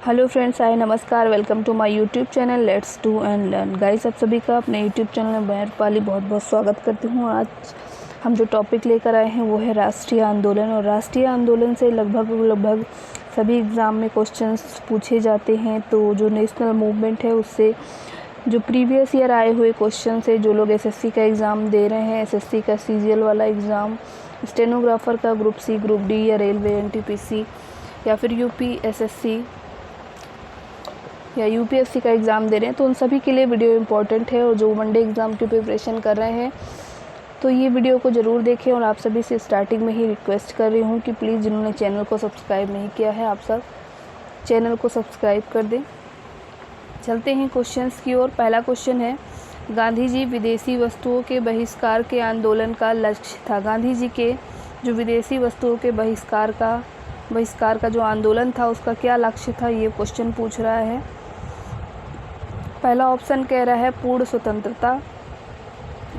Hello friends, hi नमस्कार, welcome to my YouTube channel let's do and learn. Guys, आप सभी का अपने यूट्यूब चैनल में मैं रूपाली बहुत बहुत स्वागत करती हूँ। आज हम जो टॉपिक लेकर आए हैं वो है राष्ट्रीय आंदोलन। और राष्ट्रीय आंदोलन से लगभग सभी एग्ज़ाम में क्वेश्चंस पूछे जाते हैं। तो जो नेशनल मूवमेंट है उससे जो प्रीवियस ईयर आए हुए क्वेश्चन है, जो लोग एसएससी का एग्ज़ाम दे रहे हैं, एसएससी का सीजीएल वाला एग्ज़ाम, स्टेनोग्राफर का ग्रुप सी, ग्रुप डी या रेलवे एनटीपीसी या फिर यूपीएसएससी या यूपीएससी का एग्ज़ाम दे रहे हैं, तो उन सभी के लिए वीडियो इम्पॉर्टेंट है। और जो वनडे एग्ज़ाम की प्रिपरेशन कर रहे हैं तो ये वीडियो को ज़रूर देखें। और आप सभी से स्टार्टिंग में ही रिक्वेस्ट कर रही हूँ कि प्लीज़ जिन्होंने चैनल को सब्सक्राइब नहीं किया है, आप सब चैनल को सब्सक्राइब कर दें। चलते हैं क्वेश्चंस की ओर। पहला क्वेश्चन है, गांधी जी विदेशी वस्तुओं के बहिष्कार के आंदोलन का लक्ष्य था। गांधी जी के जो विदेशी वस्तुओं के बहिष्कार का जो आंदोलन था उसका क्या लक्ष्य था, ये क्वेश्चन पूछ रहा है। पहला ऑप्शन कह रहा है पूर्ण स्वतंत्रता,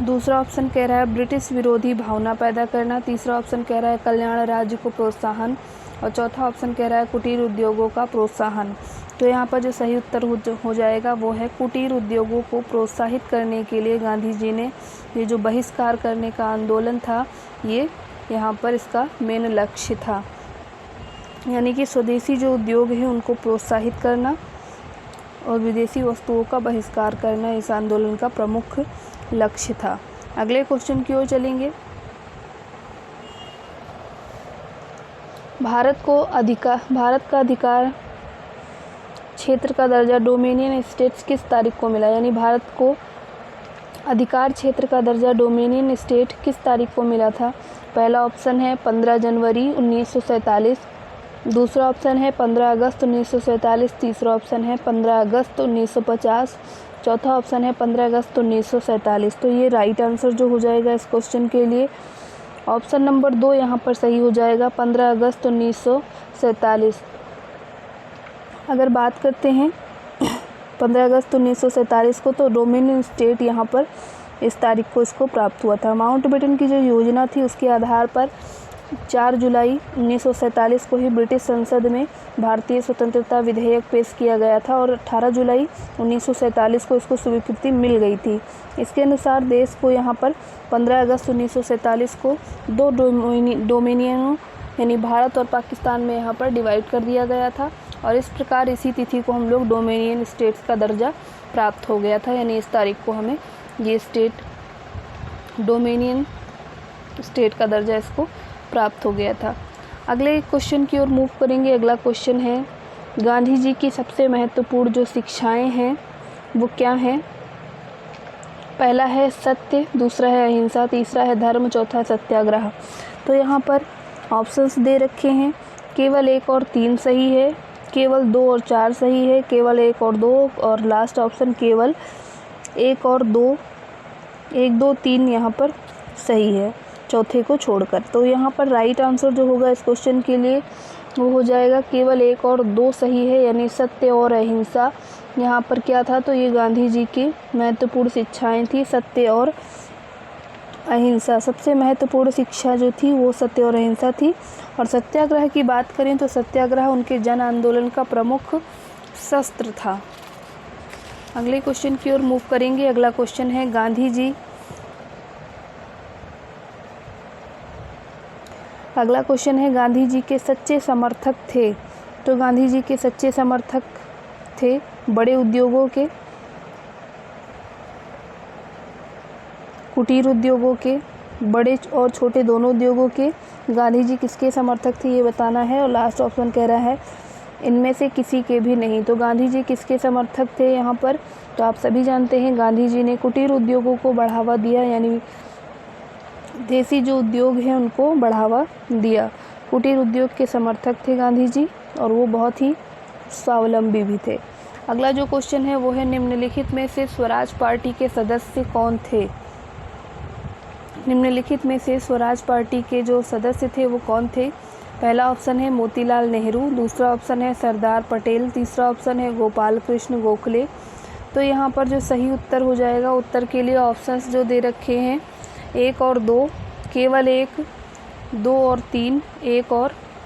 दूसरा ऑप्शन कह रहा है ब्रिटिश विरोधी भावना पैदा करना, तीसरा ऑप्शन कह रहा है कल्याण राज्य को प्रोत्साहन और चौथा ऑप्शन कह रहा है कुटीर उद्योगों का प्रोत्साहन। तो यहाँ पर जो सही उत्तर हो जाएगा वो है कुटीर उद्योगों को प्रोत्साहित करने के लिए गांधी जी ने ये जो बहिष्कार करने का आंदोलन था, ये यहाँ पर इसका मेन लक्ष्य था। यानी कि स्वदेशी जो उद्योग हैं उनको प्रोत्साहित करना और विदेशी वस्तुओं का बहिष्कार करना इस आंदोलन का प्रमुख लक्ष्य था। अगले क्वेश्चन की ओर चलेंगे। भारत का अधिकार क्षेत्र का दर्जा डोमिनियन स्टेट्स किस तारीख को मिला। यानी भारत को अधिकार क्षेत्र का दर्जा डोमिनियन स्टेट किस तारीख को मिला था। पहला ऑप्शन है 15 जनवरी 1947, दूसरा ऑप्शन है 15 अगस्त 1947, तीसरा ऑप्शन है 15 अगस्त 1950, चौथा ऑप्शन है 15 अगस्त 1947। तो ये राइट आंसर जो हो जाएगा इस क्वेश्चन के लिए ऑप्शन नंबर 2 यहाँ पर सही हो जाएगा, 15 अगस्त 1947। अगर बात करते हैं 15 अगस्त 1947 को, तो डोमिनियन स्टेट यहाँ पर इस तारीख को इसको प्राप्त हुआ था। माउंटबेटन की जो योजना थी उसके आधार पर 4 जुलाई 1947 को ही ब्रिटिश संसद में भारतीय स्वतंत्रता विधेयक पेश किया गया था और 18 जुलाई 1947 को इसको स्वीकृति मिल गई थी। इसके अनुसार देश को यहाँ पर 15 अगस्त 1947 को दो डोमिनियनों यानी भारत और पाकिस्तान में यहाँ पर डिवाइड कर दिया गया था और इस प्रकार इसी तिथि को हम लोग डोमिनियन स्टेट्स का दर्जा प्राप्त हो गया था। यानी इस तारीख को हमें ये स्टेट डोमिनियन स्टेट का दर्जा इसको प्राप्त हो गया था। अगले क्वेश्चन की ओर मूव करेंगे। अगला क्वेश्चन है, गांधी जी की सबसे महत्वपूर्ण जो शिक्षाएं हैं वो क्या हैं। पहला है सत्य, दूसरा है अहिंसा, तीसरा है धर्म, चौथा है सत्याग्रह। तो यहाँ पर ऑप्शंस दे रखे हैं, केवल 1 और 3 सही है, केवल 2 और 4 सही है, केवल 1 और 2 और लास्ट ऑप्शन केवल 1 और 2, 1 2 3 यहाँ पर सही है चौथे को छोड़कर। तो यहाँ पर राइट आंसर जो होगा इस क्वेश्चन के लिए वो हो जाएगा केवल 1 और 2 सही है, यानी सत्य और अहिंसा। यहाँ पर क्या था, तो ये गांधी जी की महत्वपूर्ण शिक्षाएं थी, सत्य और अहिंसा। सबसे महत्वपूर्ण शिक्षा जो थी वो सत्य और अहिंसा थी। और सत्याग्रह की बात करें तो सत्याग्रह उनके जन आंदोलन का प्रमुख शस्त्र था। अगले क्वेश्चन की ओर मूव करेंगे। अगला क्वेश्चन है, गांधी जी के सच्चे समर्थक थे। तो गांधी जी के सच्चे समर्थक थे बड़े उद्योगों के, कुटीर उद्योगों के, बड़े और छोटे दोनों उद्योगों के। गांधी जी किसके समर्थक थे ये बताना है। और लास्ट ऑप्शन कह रहा है इनमें से किसी के भी नहीं। तो गांधी जी किसके समर्थक थे यहाँ पर, तो आप सभी जानते हैं गांधी जी ने कुटीर उद्योगों को बढ़ावा दिया, यानी देसी जो उद्योग हैं उनको बढ़ावा दिया। कुटीर उद्योग के समर्थक थे गांधी जी और वो बहुत ही स्वावलंबी भी थे। अगला जो क्वेश्चन है वो है, निम्नलिखित में से स्वराज पार्टी के सदस्य कौन थे। निम्नलिखित में से स्वराज पार्टी के जो सदस्य थे वो कौन थे। पहला ऑप्शन है मोतीलाल नेहरू, दूसरा ऑप्शन है सरदार पटेल, तीसरा ऑप्शन है गोपाल कृष्ण गोखले। तो यहाँ पर जो सही उत्तर हो जाएगा, उत्तर के लिए ऑप्शंस जो दे रखे हैं 1 और 2, केवल 1, 2 और 3, 1 और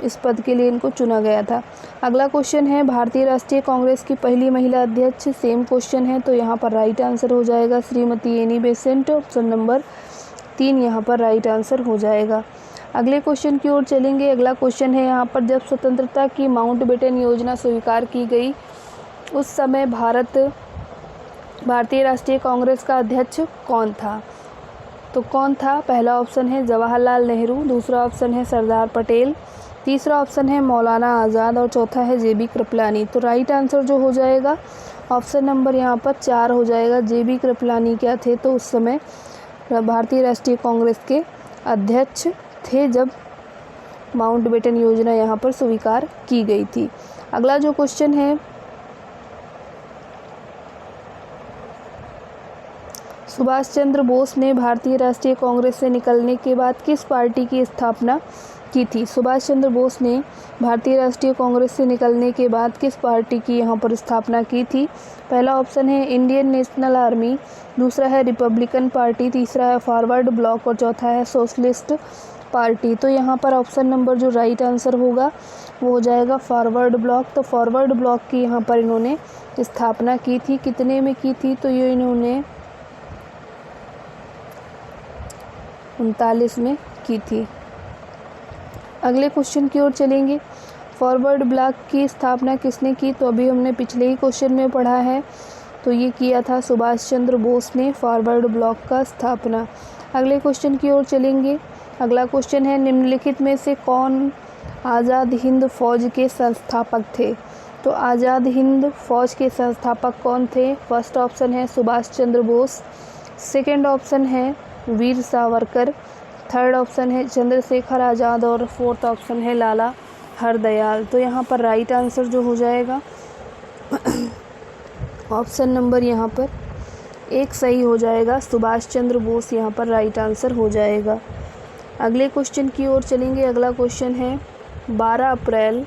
इस पद के लिए इनको चुना गया था। अगला क्वेश्चन है भारतीय राष्ट्रीय कांग्रेस की पहली महिला अध्यक्ष, सेम क्वेश्चन है, तो यहाँ पर राइट आंसर हो जाएगा Shrimati Annie Besant, option number 3 यहाँ पर राइट आंसर हो जाएगा। अगले क्वेश्चन की ओर चलेंगे। अगला क्वेश्चन है यहाँ पर जब स्वतंत्रता की माउंटबेटन योजना स्वीकार की गई उस समय भारतीय राष्ट्रीय कांग्रेस का अध्यक्ष कौन था? तो कौन था? पहला ऑप्शन है जवाहरलाल नेहरू, दूसरा ऑप्शन है सरदार पटेल, तीसरा ऑप्शन है मौलाना आज़ाद और चौथा है जेबी कृपलानी। तो राइट आंसर जो हो जाएगा ऑप्शन नंबर यहाँ पर 4 हो जाएगा। जेबी कृपलानी क्या थे? तो उस समय भारतीय राष्ट्रीय कांग्रेस के अध्यक्ष थे जब माउंटबेटन योजना यहाँ पर स्वीकार की गई थी। अगला जो क्वेश्चन है, सुभाष चंद्र बोस ने भारतीय राष्ट्रीय कांग्रेस से निकलने के बाद किस पार्टी की स्थापना की थी? सुभाष चंद्र बोस ने भारतीय राष्ट्रीय कांग्रेस से निकलने के बाद किस पार्टी की यहाँ पर स्थापना की थी? पहला ऑप्शन है इंडियन नेशनल आर्मी, दूसरा है रिपब्लिकन पार्टी, तीसरा है फॉरवर्ड ब्लॉक और चौथा है सोशलिस्ट पार्टी। तो यहाँ पर ऑप्शन नंबर जो राइट आंसर होगा वो हो जाएगा फॉरवर्ड ब्लॉक। तो फॉरवर्ड ब्लॉक की यहाँ पर इन्होंने स्थापना की थी। कितने में की थी? तो ये इन्होंने 39 में की थी। अगले क्वेश्चन की ओर चलेंगे। फॉरवर्ड ब्लॉक की स्थापना किसने की? तो अभी हमने पिछले ही क्वेश्चन में पढ़ा है, तो ये किया था सुभाष चंद्र बोस ने फॉरवर्ड ब्लॉक का स्थापना। अगले क्वेश्चन की ओर चलेंगे। अगला क्वेश्चन है निम्नलिखित में से कौन आज़ाद हिंद फौज के संस्थापक थे? तो आज़ाद हिंद फौज के संस्थापक कौन थे? फर्स्ट ऑप्शन है सुभाष चंद्र बोस, सेकंड ऑप्शन है वीर सावरकर, थर्ड ऑप्शन है चंद्रशेखर आज़ाद और फोर्थ ऑप्शन है लाला हरदयाल। तो यहाँ पर राइट आंसर जो हो जाएगा ऑप्शन नंबर यहाँ पर 1 सही हो जाएगा। सुभाष चंद्र बोस यहाँ पर राइट आंसर हो जाएगा। अगले क्वेश्चन की ओर चलेंगे। अगला क्वेश्चन है 12 अप्रैल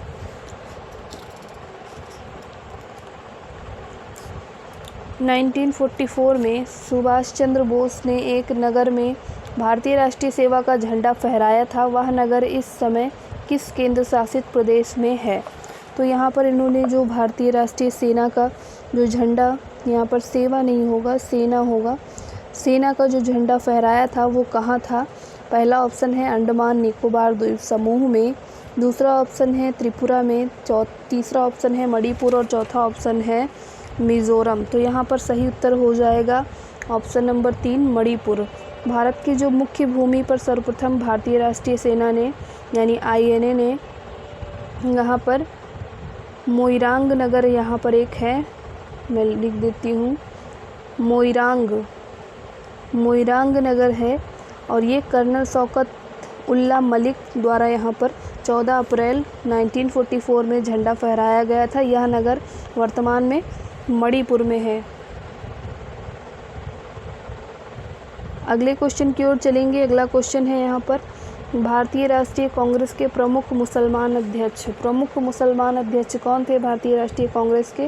1944 में सुभाष चंद्र बोस ने एक नगर में भारतीय राष्ट्रीय सेवा का झंडा फहराया था। वह नगर इस समय किस केंद्र शासित प्रदेश में है? तो यहाँ पर इन्होंने जो भारतीय राष्ट्रीय सेना का जो झंडा, यहाँ पर सेवा नहीं होगा सेना होगा, सेना का जो झंडा फहराया था वो कहाँ था? पहला ऑप्शन है अंडमान निकोबार द्वीप समूह में, दूसरा ऑप्शन है त्रिपुरा में, तीसरा ऑप्शन है मणिपुर और चौथा ऑप्शन है मिज़ोरम। तो यहाँ पर सही उत्तर हो जाएगा ऑप्शन नंबर 3 मणिपुर। भारत की जो मुख्य भूमि पर सर्वप्रथम भारतीय राष्ट्रीय सेना ने यानी INA ने यहाँ पर मोइरांग नगर यहाँ पर एक है, मैं लिख देती हूँ, मोइरांग नगर है और ये कर्नल शौकत उल्ला मलिक द्वारा यहाँ पर 14 अप्रैल 1944 में झंडा फहराया गया था। यह नगर वर्तमान में मणिपुर में है। अगले क्वेश्चन की ओर चलेंगे। अगला क्वेश्चन है यहाँ पर भारतीय राष्ट्रीय कांग्रेस के प्रमुख मुसलमान अध्यक्ष कौन थे भारतीय राष्ट्रीय कांग्रेस के?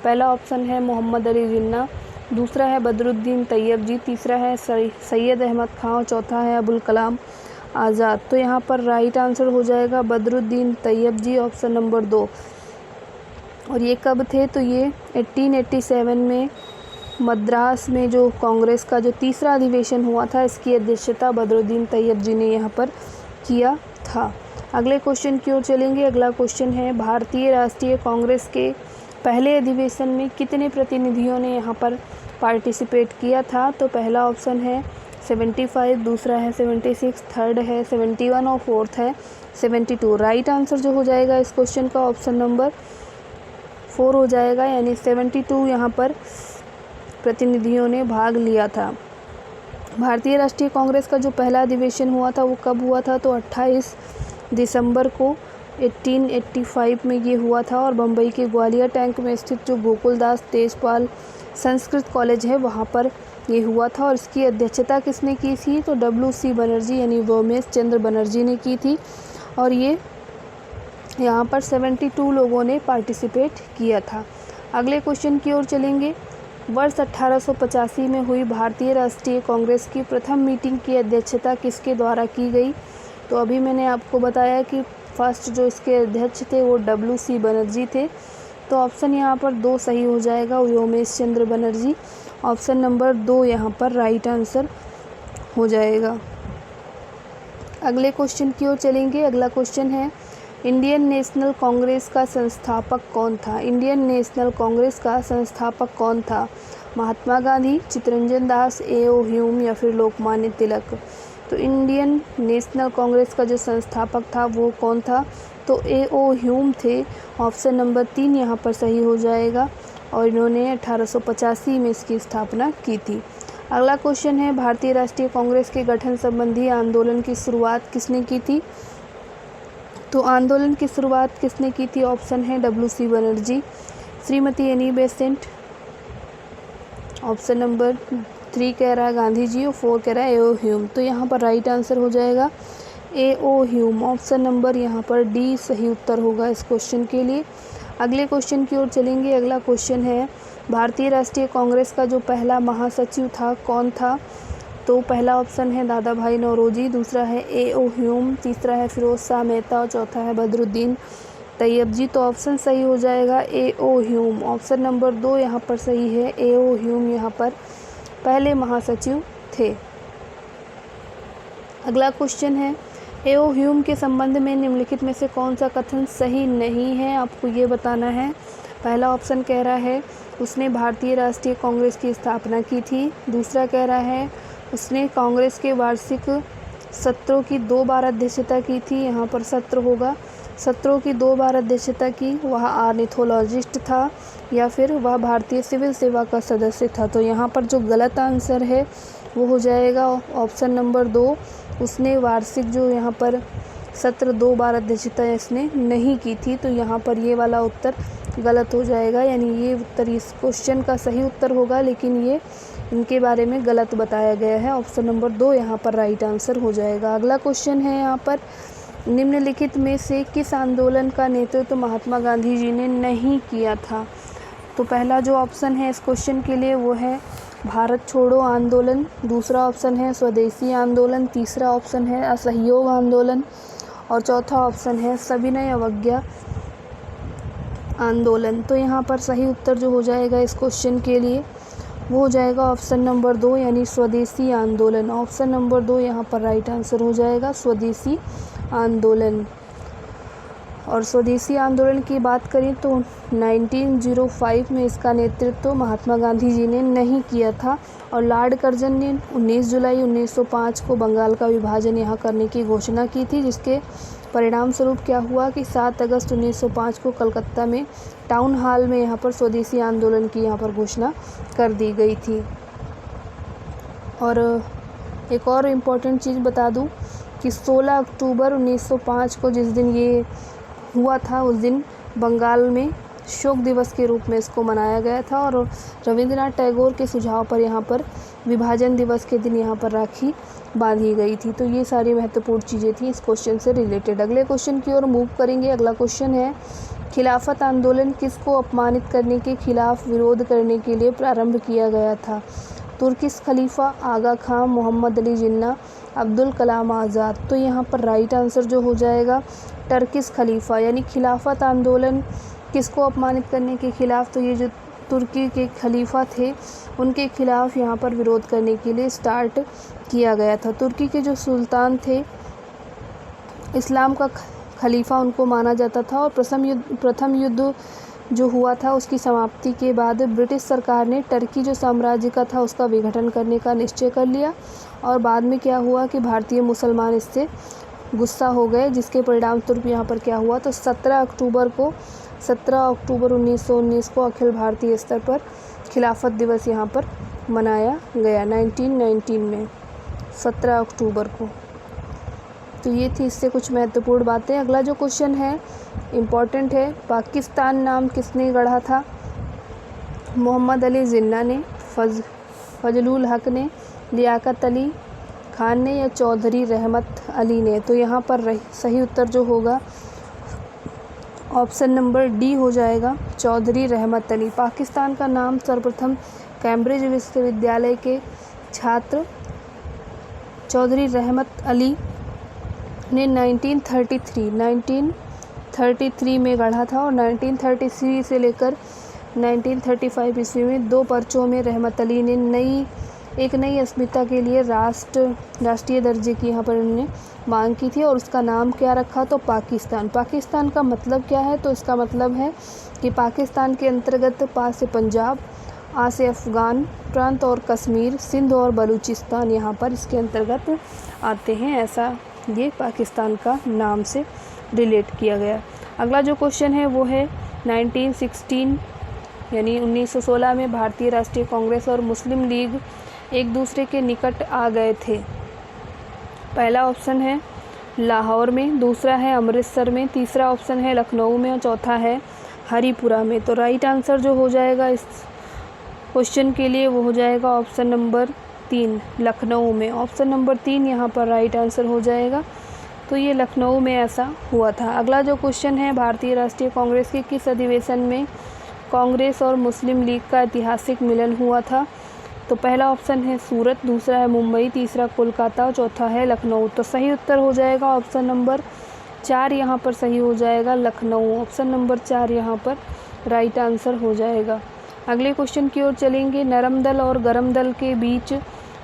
पहला ऑप्शन है मोहम्मद अली जिन्ना, दूसरा है बदरुद्दीन तैयब जी, तीसरा है सैयद अहमद खां और चौथा है अबुल कलाम आज़ाद। तो यहाँ पर राइट आंसर हो जाएगा बदरुद्दीन तैयब जी, ऑप्शन नंबर 2। और ये कब थे? तो ये 1887 में मद्रास में जो कांग्रेस का जो तीसरा अधिवेशन हुआ था, इसकी अध्यक्षता बदरुद्दीन तैयब जी ने यहाँ पर किया था। अगले क्वेश्चन की ओर चलेंगे। अगला क्वेश्चन है भारतीय राष्ट्रीय कांग्रेस के पहले अधिवेशन में कितने प्रतिनिधियों ने यहाँ पर पार्टिसिपेट किया था? तो पहला ऑप्शन है 75, दूसरा है 76, थर्ड है 71 और फोर्थ है 72। राइट आंसर जो हो जाएगा इस क्वेश्चन का ऑप्शन नंबर 4 हो जाएगा, यानी 72 यहाँ पर प्रतिनिधियों ने भाग लिया था। भारतीय राष्ट्रीय कांग्रेस का जो पहला अधिवेशन हुआ था वो कब हुआ था? तो 28 दिसंबर को 1885 में ये हुआ था और बम्बई के ग्वालियर टैंक में स्थित जो गोकुलदास तेजपाल संस्कृत कॉलेज है वहाँ पर ये हुआ था। और इसकी अध्यक्षता किसने की थी? तो WC बनर्जी यानी व्योमेश चंद्र बनर्जी ने की थी और ये यहाँ पर 72 लोगों ने पार्टिसिपेट किया था। अगले क्वेश्चन की ओर चलेंगे। वर्ष 1885 में हुई भारतीय राष्ट्रीय कांग्रेस की प्रथम मीटिंग की अध्यक्षता किसके द्वारा की गई? तो अभी मैंने आपको बताया कि फर्स्ट जो इसके अध्यक्ष थे वो WC बनर्जी थे। तो ऑप्शन यहाँ पर 2 सही हो जाएगा, व्योमेश चंद्र बनर्जी। ऑप्शन नंबर 2 यहाँ पर राइट आंसर हो जाएगा। अगले क्वेश्चन की ओर चलेंगे। अगला क्वेश्चन है, इंडियन नेशनल कांग्रेस का संस्थापक कौन था? इंडियन नेशनल कांग्रेस का संस्थापक कौन था? महात्मा गांधी, चित्तरंजन दास, A.O. ह्यूम या फिर लोकमान्य तिलक? तो इंडियन नेशनल कांग्रेस का जो संस्थापक था वो कौन था? तो A.O. ह्यूम थे। ऑप्शन नंबर 3 यहाँ पर सही हो जाएगा और इन्होंने 1885 में इसकी स्थापना की थी। अगला क्वेश्चन है, भारतीय राष्ट्रीय कांग्रेस के गठन संबंधी आंदोलन की शुरुआत किसने की थी? तो आंदोलन की शुरुआत किसने की थी? ऑप्शन है WC Banerjee, Shrimati Annie Besant. Option number 3 कह रहा है गांधी जी और 4 कह रहा है A.O. ह्यूम। तो यहाँ पर राइट आंसर हो जाएगा A.O. ह्यूम। ऑप्शन नंबर यहाँ पर D सही उत्तर होगा इस क्वेश्चन के लिए। अगले क्वेश्चन की ओर चलेंगे। अगला क्वेश्चन है, भारतीय राष्ट्रीय कांग्रेस का जो पहला महासचिव था कौन था? तो पहला ऑप्शन है दादा भाई नौरोजी, दूसरा है A.O. ह्यूम, तीसरा है फिरोज शाह मेहता और चौथा है बदरुद्दीन तैयब जी। तो ऑप्शन सही हो जाएगा A.O. ह्यूम। ऑप्शन नंबर 2 यहाँ पर सही है, A.O. ह्यूम यहाँ पर पहले महासचिव थे। अगला क्वेश्चन है, A.O. ह्यूम के संबंध में निम्नलिखित में से कौन सा कथन सही नहीं है? आपको ये बताना है। पहला ऑप्शन कह रहा है उसने भारतीय राष्ट्रीय कांग्रेस की स्थापना की थी। दूसरा कह रहा है उसने कांग्रेस के वार्षिक सत्रों की 2 बार अध्यक्षता की थी। यहाँ पर सत्र होगा, सत्रों की 2 बार अध्यक्षता की। वह आर्निथोलॉजिस्ट था या फिर वह भारतीय सिविल सेवा का सदस्य था। तो यहाँ पर जो गलत आंसर है वो हो जाएगा ऑप्शन नंबर 2, उसने वार्षिक जो यहाँ पर सत्र 2 बार अध्यक्षता इसने नहीं की थी। तो यहाँ पर ये वाला उत्तर गलत हो जाएगा, यानी ये उत्तर इस क्वेश्चन का सही उत्तर होगा लेकिन ये इनके बारे में गलत बताया गया है। ऑप्शन नंबर 2 यहाँ पर राइट आंसर हो जाएगा। अगला क्वेश्चन है यहाँ पर, निम्नलिखित में से किस आंदोलन का नेतृत्व महात्मा गांधी जी ने नहीं किया था? तो पहला जो ऑप्शन है इस क्वेश्चन के लिए वो है भारत छोड़ो आंदोलन, दूसरा ऑप्शन है स्वदेशी आंदोलन, तीसरा ऑप्शन है असहयोग आंदोलन और चौथा ऑप्शन है सविनय अवज्ञा आंदोलन। तो यहाँ पर सही उत्तर जो हो जाएगा इस क्वेश्चन के लिए वो हो जाएगा ऑप्शन नंबर 2 यानी स्वदेशी आंदोलन। ऑप्शन नंबर 2 यहाँ पर राइट आंसर हो जाएगा, स्वदेशी आंदोलन। और स्वदेशी आंदोलन की बात करें तो 1905 में इसका नेतृत्व महात्मा गांधी जी ने नहीं किया था और लॉर्ड कर्जन ने 19 जुलाई 1905 को बंगाल का विभाजन यहाँ करने की घोषणा की थी, जिसके परिणाम स्वरूप क्या हुआ कि 7 अगस्त 1905 को कलकत्ता में टाउन हॉल में यहाँ पर स्वदेशी आंदोलन की यहाँ पर घोषणा कर दी गई थी। और एक और इम्पॉर्टेंट चीज़ बता दूँ कि 16 अक्टूबर 1905 को जिस दिन ये हुआ था उस दिन बंगाल में शोक दिवस के रूप में इसको मनाया गया था और रविंद्रनाथ टैगोर के सुझाव पर यहाँ पर विभाजन दिवस के दिन यहाँ पर राखी बांधी गई थी। तो ये सारी महत्वपूर्ण चीज़ें थी इस क्वेश्चन से रिलेटेड। अगले क्वेश्चन की ओर मूव करेंगे। अगला क्वेश्चन है, खिलाफत आंदोलन किसको अपमानित करने के खिलाफ विरोध करने के लिए प्रारंभ किया गया था? तुर्किश खलीफा, आगा खां, मोहम्मद अली जिन्ना, अब्दुल कलाम आज़ाद। तो यहाँ पर राइट आंसर जो हो जाएगा टर्किश खलीफा, यानी खिलाफत आंदोलन किसको अपमानित करने के खिलाफ? तो ये जो तुर्की के खलीफा थे उनके खिलाफ यहाँ पर विरोध करने के लिए स्टार्ट किया गया था। तुर्की के जो सुल्तान थे, इस्लाम का खलीफा उनको माना जाता था और प्रथम युद्ध जो हुआ था उसकी समाप्ति के बाद ब्रिटिश सरकार ने टर्की जो साम्राज्य का था उसका विघटन करने का निश्चय कर लिया और बाद में क्या हुआ कि भारतीय मुसलमान इससे गुस्सा हो गए, जिसके परिणाम स्वरूप यहाँ पर क्या हुआ तो 17 अक्टूबर 1919 को अखिल भारतीय स्तर पर खिलाफत दिवस यहाँ पर मनाया गया 1919 में 17 अक्टूबर को। तो ये थी इससे कुछ महत्वपूर्ण बातें। अगला जो क्वेश्चन है इम्पॉर्टेंट है, पाकिस्तान नाम किसने गढ़ा था? मोहम्मद अली जिन्ना ने, फजलुल हक ने, लियाकत अली खान ने या चौधरी रहमत अली ने? तो यहाँ पर सही उत्तर जो होगा ऑप्शन नंबर डी हो जाएगा, चौधरी रहमत अली। पाकिस्तान का नाम सर्वप्रथम कैम्ब्रिज विश्वविद्यालय के छात्र चौधरी रहमत अली ने 1933 में गढ़ा था और 1933 से लेकर 1935 ईस्वी में 2 पर्चों में रहमत अली ने एक नई अस्मिता के लिए राष्ट्रीय दर्जे की यहाँ पर उन्होंने मांग की थी और उसका नाम क्या रखा, तो पाकिस्तान। पाकिस्तान का मतलब क्या है, तो इसका मतलब है कि पाकिस्तान के अंतर्गत पा से पंजाब, आ से अफ़गान प्रांत और कश्मीर, सिंध और बलूचिस्तान यहाँ पर इसके अंतर्गत आते हैं। ऐसा ये पाकिस्तान का नाम से रिलेट किया गया। अगला जो क्वेश्चन है वो है 1916 यानी 1916 में भारतीय राष्ट्रीय कांग्रेस और मुस्लिम लीग एक दूसरे के निकट आ गए थे। पहला ऑप्शन है लाहौर में, दूसरा है अमृतसर में, तीसरा ऑप्शन है लखनऊ में और चौथा है हरिपुरा में। तो राइट आंसर जो हो जाएगा इस क्वेश्चन के लिए वो हो जाएगा ऑप्शन नंबर 3 लखनऊ में। ऑप्शन नंबर 3 यहाँ पर राइट आंसर हो जाएगा। तो ये लखनऊ में ऐसा हुआ था। अगला जो क्वेश्चन है भारतीय राष्ट्रीय कांग्रेस के किस अधिवेशन में कांग्रेस और मुस्लिम लीग का ऐतिहासिक मिलन हुआ था। तो पहला ऑप्शन है सूरत, दूसरा है मुंबई, तीसरा कोलकाता और चौथा है लखनऊ। तो सही उत्तर हो जाएगा ऑप्शन नंबर 4 यहाँ पर सही हो जाएगा लखनऊ। ऑप्शन नंबर 4 यहाँ पर राइट आंसर हो जाएगा। अगले क्वेश्चन की ओर चलेंगे। नरम दल और गरम दल के बीच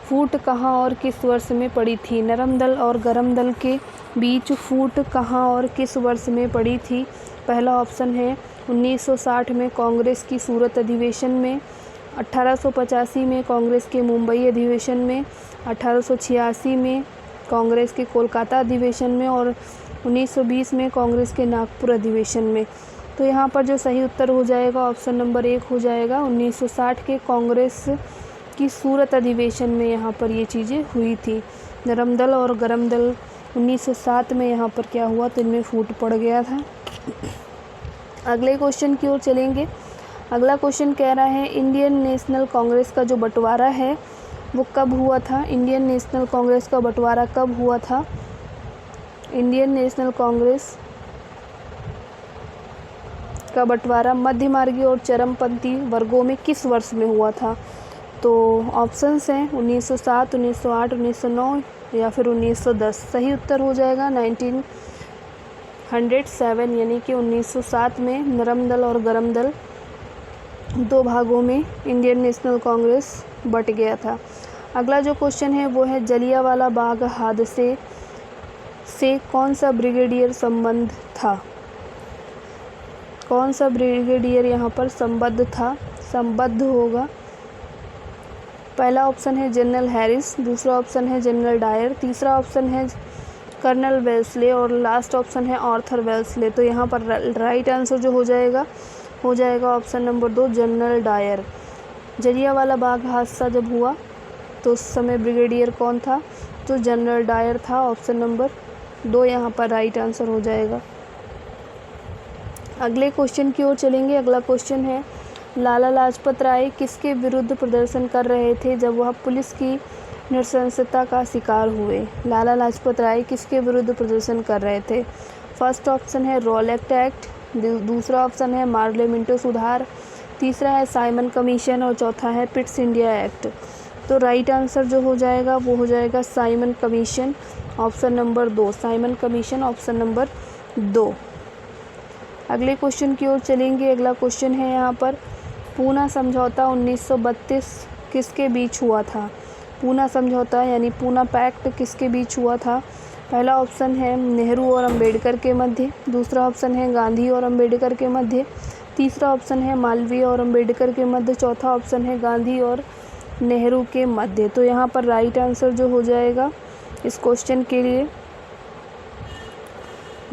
फूट कहाँ और किस वर्ष में पड़ी थी। नरम दल और गरम दल के बीच फूट कहाँ और किस वर्ष में पड़ी थी। पहला ऑप्शन है 1960 में कांग्रेस की सूरत अधिवेशन में, 1885 में कांग्रेस के मुंबई अधिवेशन में, 1886 में कांग्रेस के कोलकाता अधिवेशन में और 1920 में कांग्रेस के नागपुर अधिवेशन में। तो यहाँ पर जो सही उत्तर हो जाएगा ऑप्शन नंबर 1 हो जाएगा। 1960 के कांग्रेस की सूरत अधिवेशन में यहाँ पर ये चीज़ें हुई थी। नरम दल और गरम दल 1907 में यहाँ पर क्या हुआ, तो इनमें फूट पड़ गया था। अगले क्वेश्चन की ओर चलेंगे। अगला क्वेश्चन कह रहा है इंडियन नेशनल कांग्रेस का जो बंटवारा है वो कब हुआ था। इंडियन नेशनल कांग्रेस का बंटवारा कब हुआ था। इंडियन नेशनल कांग्रेस का बंटवारा मध्यमार्गी और चरमपंथी वर्गों में किस वर्ष में हुआ था। तो ऑप्शंस हैं 1907, 1908, 1909 या फिर 1910। सही उत्तर हो जाएगा 1907 यानी कि 1907 में नरम दल और गरम दल 2 भागों में इंडियन नेशनल कांग्रेस बट गया था। अगला जो क्वेश्चन है वो है जलियांवाला बाग हादसे से कौन सा ब्रिगेडियर संबंध था। कौन सा ब्रिगेडियर यहाँ पर संबद्ध होगा। पहला ऑप्शन है जनरल हैरिस, दूसरा ऑप्शन है जनरल डायर, तीसरा ऑप्शन है कर्नल वेल्सले और लास्ट ऑप्शन है आर्थर वेल्सले। तो यहाँ पर राइट आंसर जो हो जाएगा option number 2 general Dyer. Jallianwala Bagh हादसा जब हुआ तो उस समय ब्रिगेडियर कौन था, तो जनरल डायर था। ऑप्शन नंबर 2 यहाँ पर राइट आंसर हो जाएगा। अगले क्वेश्चन की ओर चलेंगे। अगला क्वेश्चन है लाला लाजपत राय किसके विरुद्ध प्रदर्शन कर रहे थे जब वह पुलिस की नृशंसता का शिकार हुए। लाला लाजपत राय किसके विरुद्ध प्रदर्शन कर रहे थे। फर्स्ट ऑप्शन है रॉलेट एक्ट, दूसरा ऑप्शन है पार्लियामेंटो सुधार, तीसरा है साइमन कमीशन और चौथा है पिट्स इंडिया एक्ट। तो राइट आंसर जो हो जाएगा वो हो जाएगा Simon commission. Option number 2 Simon commission option number 2। अगले क्वेश्चन की ओर चलेंगे। अगला क्वेश्चन है यहाँ पर पूना समझौता 1932 किसके बीच हुआ था। पूना समझौता यानी पूना पैक्ट किसके बीच हुआ था। पहला ऑप्शन है नेहरू और अंबेडकर के मध्य, दूसरा ऑप्शन है गांधी और अंबेडकर के मध्य, तीसरा ऑप्शन है मालवीय और अंबेडकर के मध्य, चौथा ऑप्शन है गांधी और नेहरू के मध्य। तो यहाँ पर राइट आंसर जो हो जाएगा इस क्वेश्चन के लिए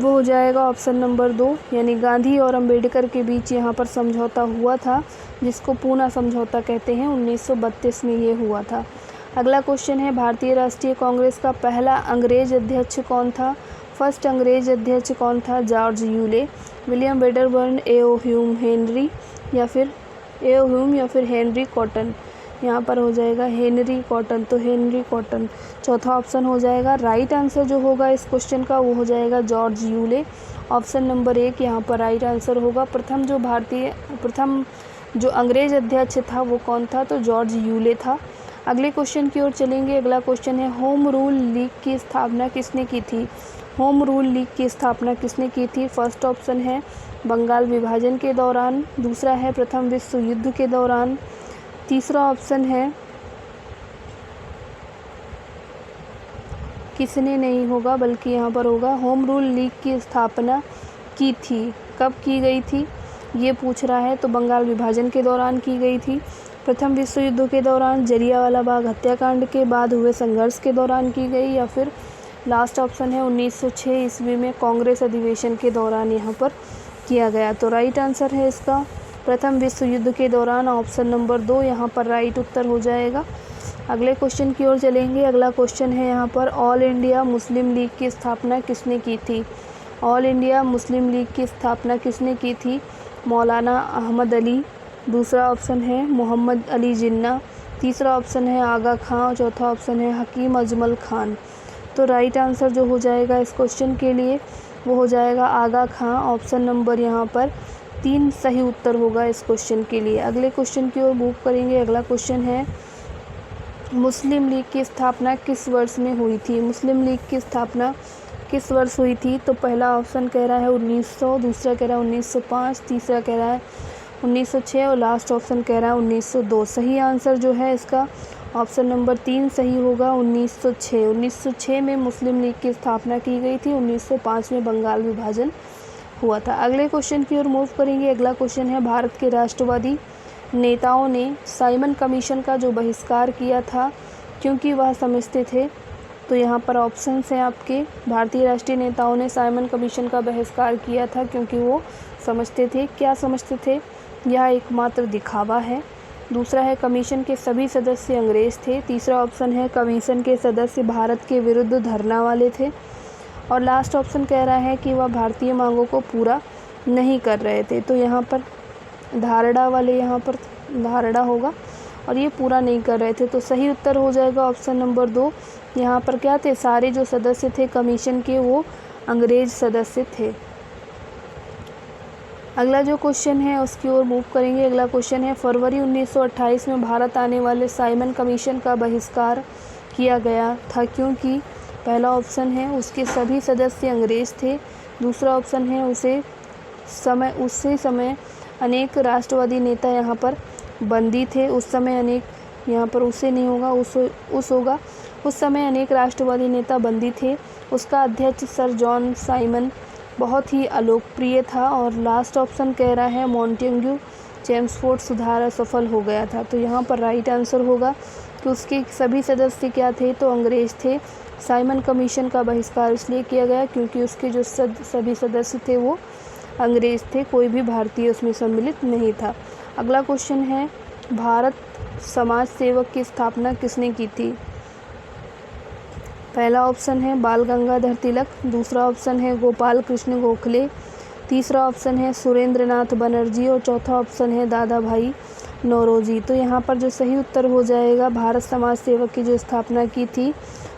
वो हो जाएगा ऑप्शन नंबर 2 यानी गांधी और अंबेडकर के बीच यहाँ पर समझौता हुआ था जिसको पूना समझौता कहते हैं। 1932 में ये हुआ था। अगला क्वेश्चन है भारतीय राष्ट्रीय कांग्रेस का पहला अंग्रेज अध्यक्ष कौन था। फर्स्ट अंग्रेज अध्यक्ष कौन था। जॉर्ज यूले, विलियम वेडरबर्न, एओ ह्यूम या फिर हेनरी कॉटन। यहाँ पर हो जाएगा हेनरी कॉटन। तो हेनरी कॉटन चौथा ऑप्शन हो जाएगा। राइट आंसर जो होगा इस क्वेश्चन का वो हो जाएगा जॉर्ज यूले। ऑप्शन नंबर 1 यहाँ पर राइट आंसर होगा। प्रथम जो अंग्रेज अध्यक्ष था वो कौन था, तो जॉर्ज यूले था। अगले क्वेश्चन की ओर चलेंगे। अगला क्वेश्चन है होम रूल लीग की स्थापना किसने की थी। होम रूल लीग की स्थापना किसने की थी? फर्स्ट ऑप्शन है बंगाल विभाजन के दौरान, दूसरा है प्रथम विश्व युद्ध के दौरान, तीसरा ऑप्शन है किसने नहीं होगा बल्कि यहाँ पर होगा होम रूल लीग की स्थापना की थी। कब की गई थी ये पूछ रहा है, तो बंगाल विभाजन के दौरान की गई थी, प्रथम विश्व युद्ध के दौरान, जलियांवाला बाग हत्याकांड के बाद हुए संघर्ष के दौरान की गई, या फिर लास्ट ऑप्शन है 1906 ईस्वी में कांग्रेस अधिवेशन के दौरान यहाँ पर किया गया। तो राइट आंसर है इसका प्रथम विश्व युद्ध के दौरान, ऑप्शन नंबर 2 यहाँ पर राइट उत्तर हो जाएगा। अगले क्वेश्चन की ओर चलेंगे। अगला क्वेश्चन है यहाँ पर ऑल इंडिया मुस्लिम लीग की स्थापना किसने की थी? ऑल इंडिया मुस्लिम लीग की स्थापना किसने की थी? मौलाना अहमद अली, दूसरा ऑप्शन है मोहम्मद अली जिन्ना, तीसरा ऑप्शन है आगा खां और चौथा ऑप्शन है हकीम अजमल खान। तो राइट आंसर जो हो जाएगा इस क्वेश्चन के लिए वो हो जाएगा आगा खां, ऑप्शन नंबर यहाँ पर 3 सही उत्तर होगा इस क्वेश्चन के लिए। अगले क्वेश्चन की ओर मूव करेंगे। अगला क्वेश्चन है मुस्लिम लीग की स्थापना किस वर्ष में हुई थी? मुस्लिम लीग की स्थापना किस वर्ष हुई थी? तो पहला ऑप्शन कह रहा है 1900, दूसरा कह रहा है 1905, तीसरा कह रहा है 1906 और लास्ट ऑप्शन कह रहा है 1902। सही आंसर जो है इसका ऑप्शन नंबर 3 सही होगा, 1906। 1906 में मुस्लिम लीग की स्थापना की गई थी, 1905 में बंगाल विभाजन हुआ था। अगले क्वेश्चन की ओर मूव करेंगे। अगला क्वेश्चन है भारत के राष्ट्रवादी नेताओं ने साइमन कमीशन का जो बहिष्कार किया था क्योंकि वह समझते थे, तो यहाँ पर ऑप्शंस हैं आपके, भारतीय राष्ट्रीय नेताओं ने साइमन कमीशन का बहिष्कार किया था क्योंकि वो समझते थे, क्या समझते थे? यह एकमात्र दिखावा है, दूसरा है कमीशन के सभी सदस्य अंग्रेज थे, तीसरा ऑप्शन है कमीशन के सदस्य भारत के विरुद्ध धरना वाले थे, और लास्ट ऑप्शन कह रहा है कि वह भारतीय मांगों को पूरा नहीं कर रहे थे। तो यहाँ पर धारणा वाले यहाँ पर धारणा होगा और ये पूरा नहीं कर रहे थे, तो सही उत्तर हो जाएगा ऑप्शन नंबर 2। यहाँ पर क्या थे, सारे जो सदस्य थे कमीशन के वो अंग्रेज सदस्य थे। अगला जो क्वेश्चन है उसकी ओर मूव करेंगे। अगला क्वेश्चन है फरवरी 1928 में भारत आने वाले साइमन कमीशन का बहिष्कार किया गया था क्योंकि पहला ऑप्शन है उसके सभी सदस्य अंग्रेज थे, दूसरा ऑप्शन है उसी समय अनेक राष्ट्रवादी नेता यहाँ पर बंदी थे, उस समय अनेक, यहाँ पर उसे नहीं होगा उस होगा, उस समय अनेक राष्ट्रवादी नेता बंदी थे, उसका अध्यक्ष सर जॉन साइमन बहुत ही अलोकप्रिय था, और लास्ट ऑप्शन कह रहा है मॉन्टेग्यू चेम्सफोर्ड सुधार असफल हो गया था। तो यहाँ पर राइट आंसर होगा कि उसके सभी सदस्य क्या थे, तो अंग्रेज थे। साइमन कमीशन का बहिष्कार इसलिए किया गया क्योंकि उसके जो सभी सदस्य थे वो अंग्रेज थे, कोई भी भारतीय उसमें सम्मिलित नहीं था। अगला क्वेश्चन है भारत समाज सेवक की स्थापना किसने की थी? पहला ऑप्शन है बाल गंगाधर तिलक, दूसरा ऑप्शन है गोपाल कृष्ण गोखले, तीसरा ऑप्शन है सुरेंद्र नाथ बनर्जी और चौथा ऑप्शन है दादा भाई नौरोजी। तो यहाँ पर जो सही उत्तर हो जाएगा भारत समाज सेवक की जो स्थापना की थी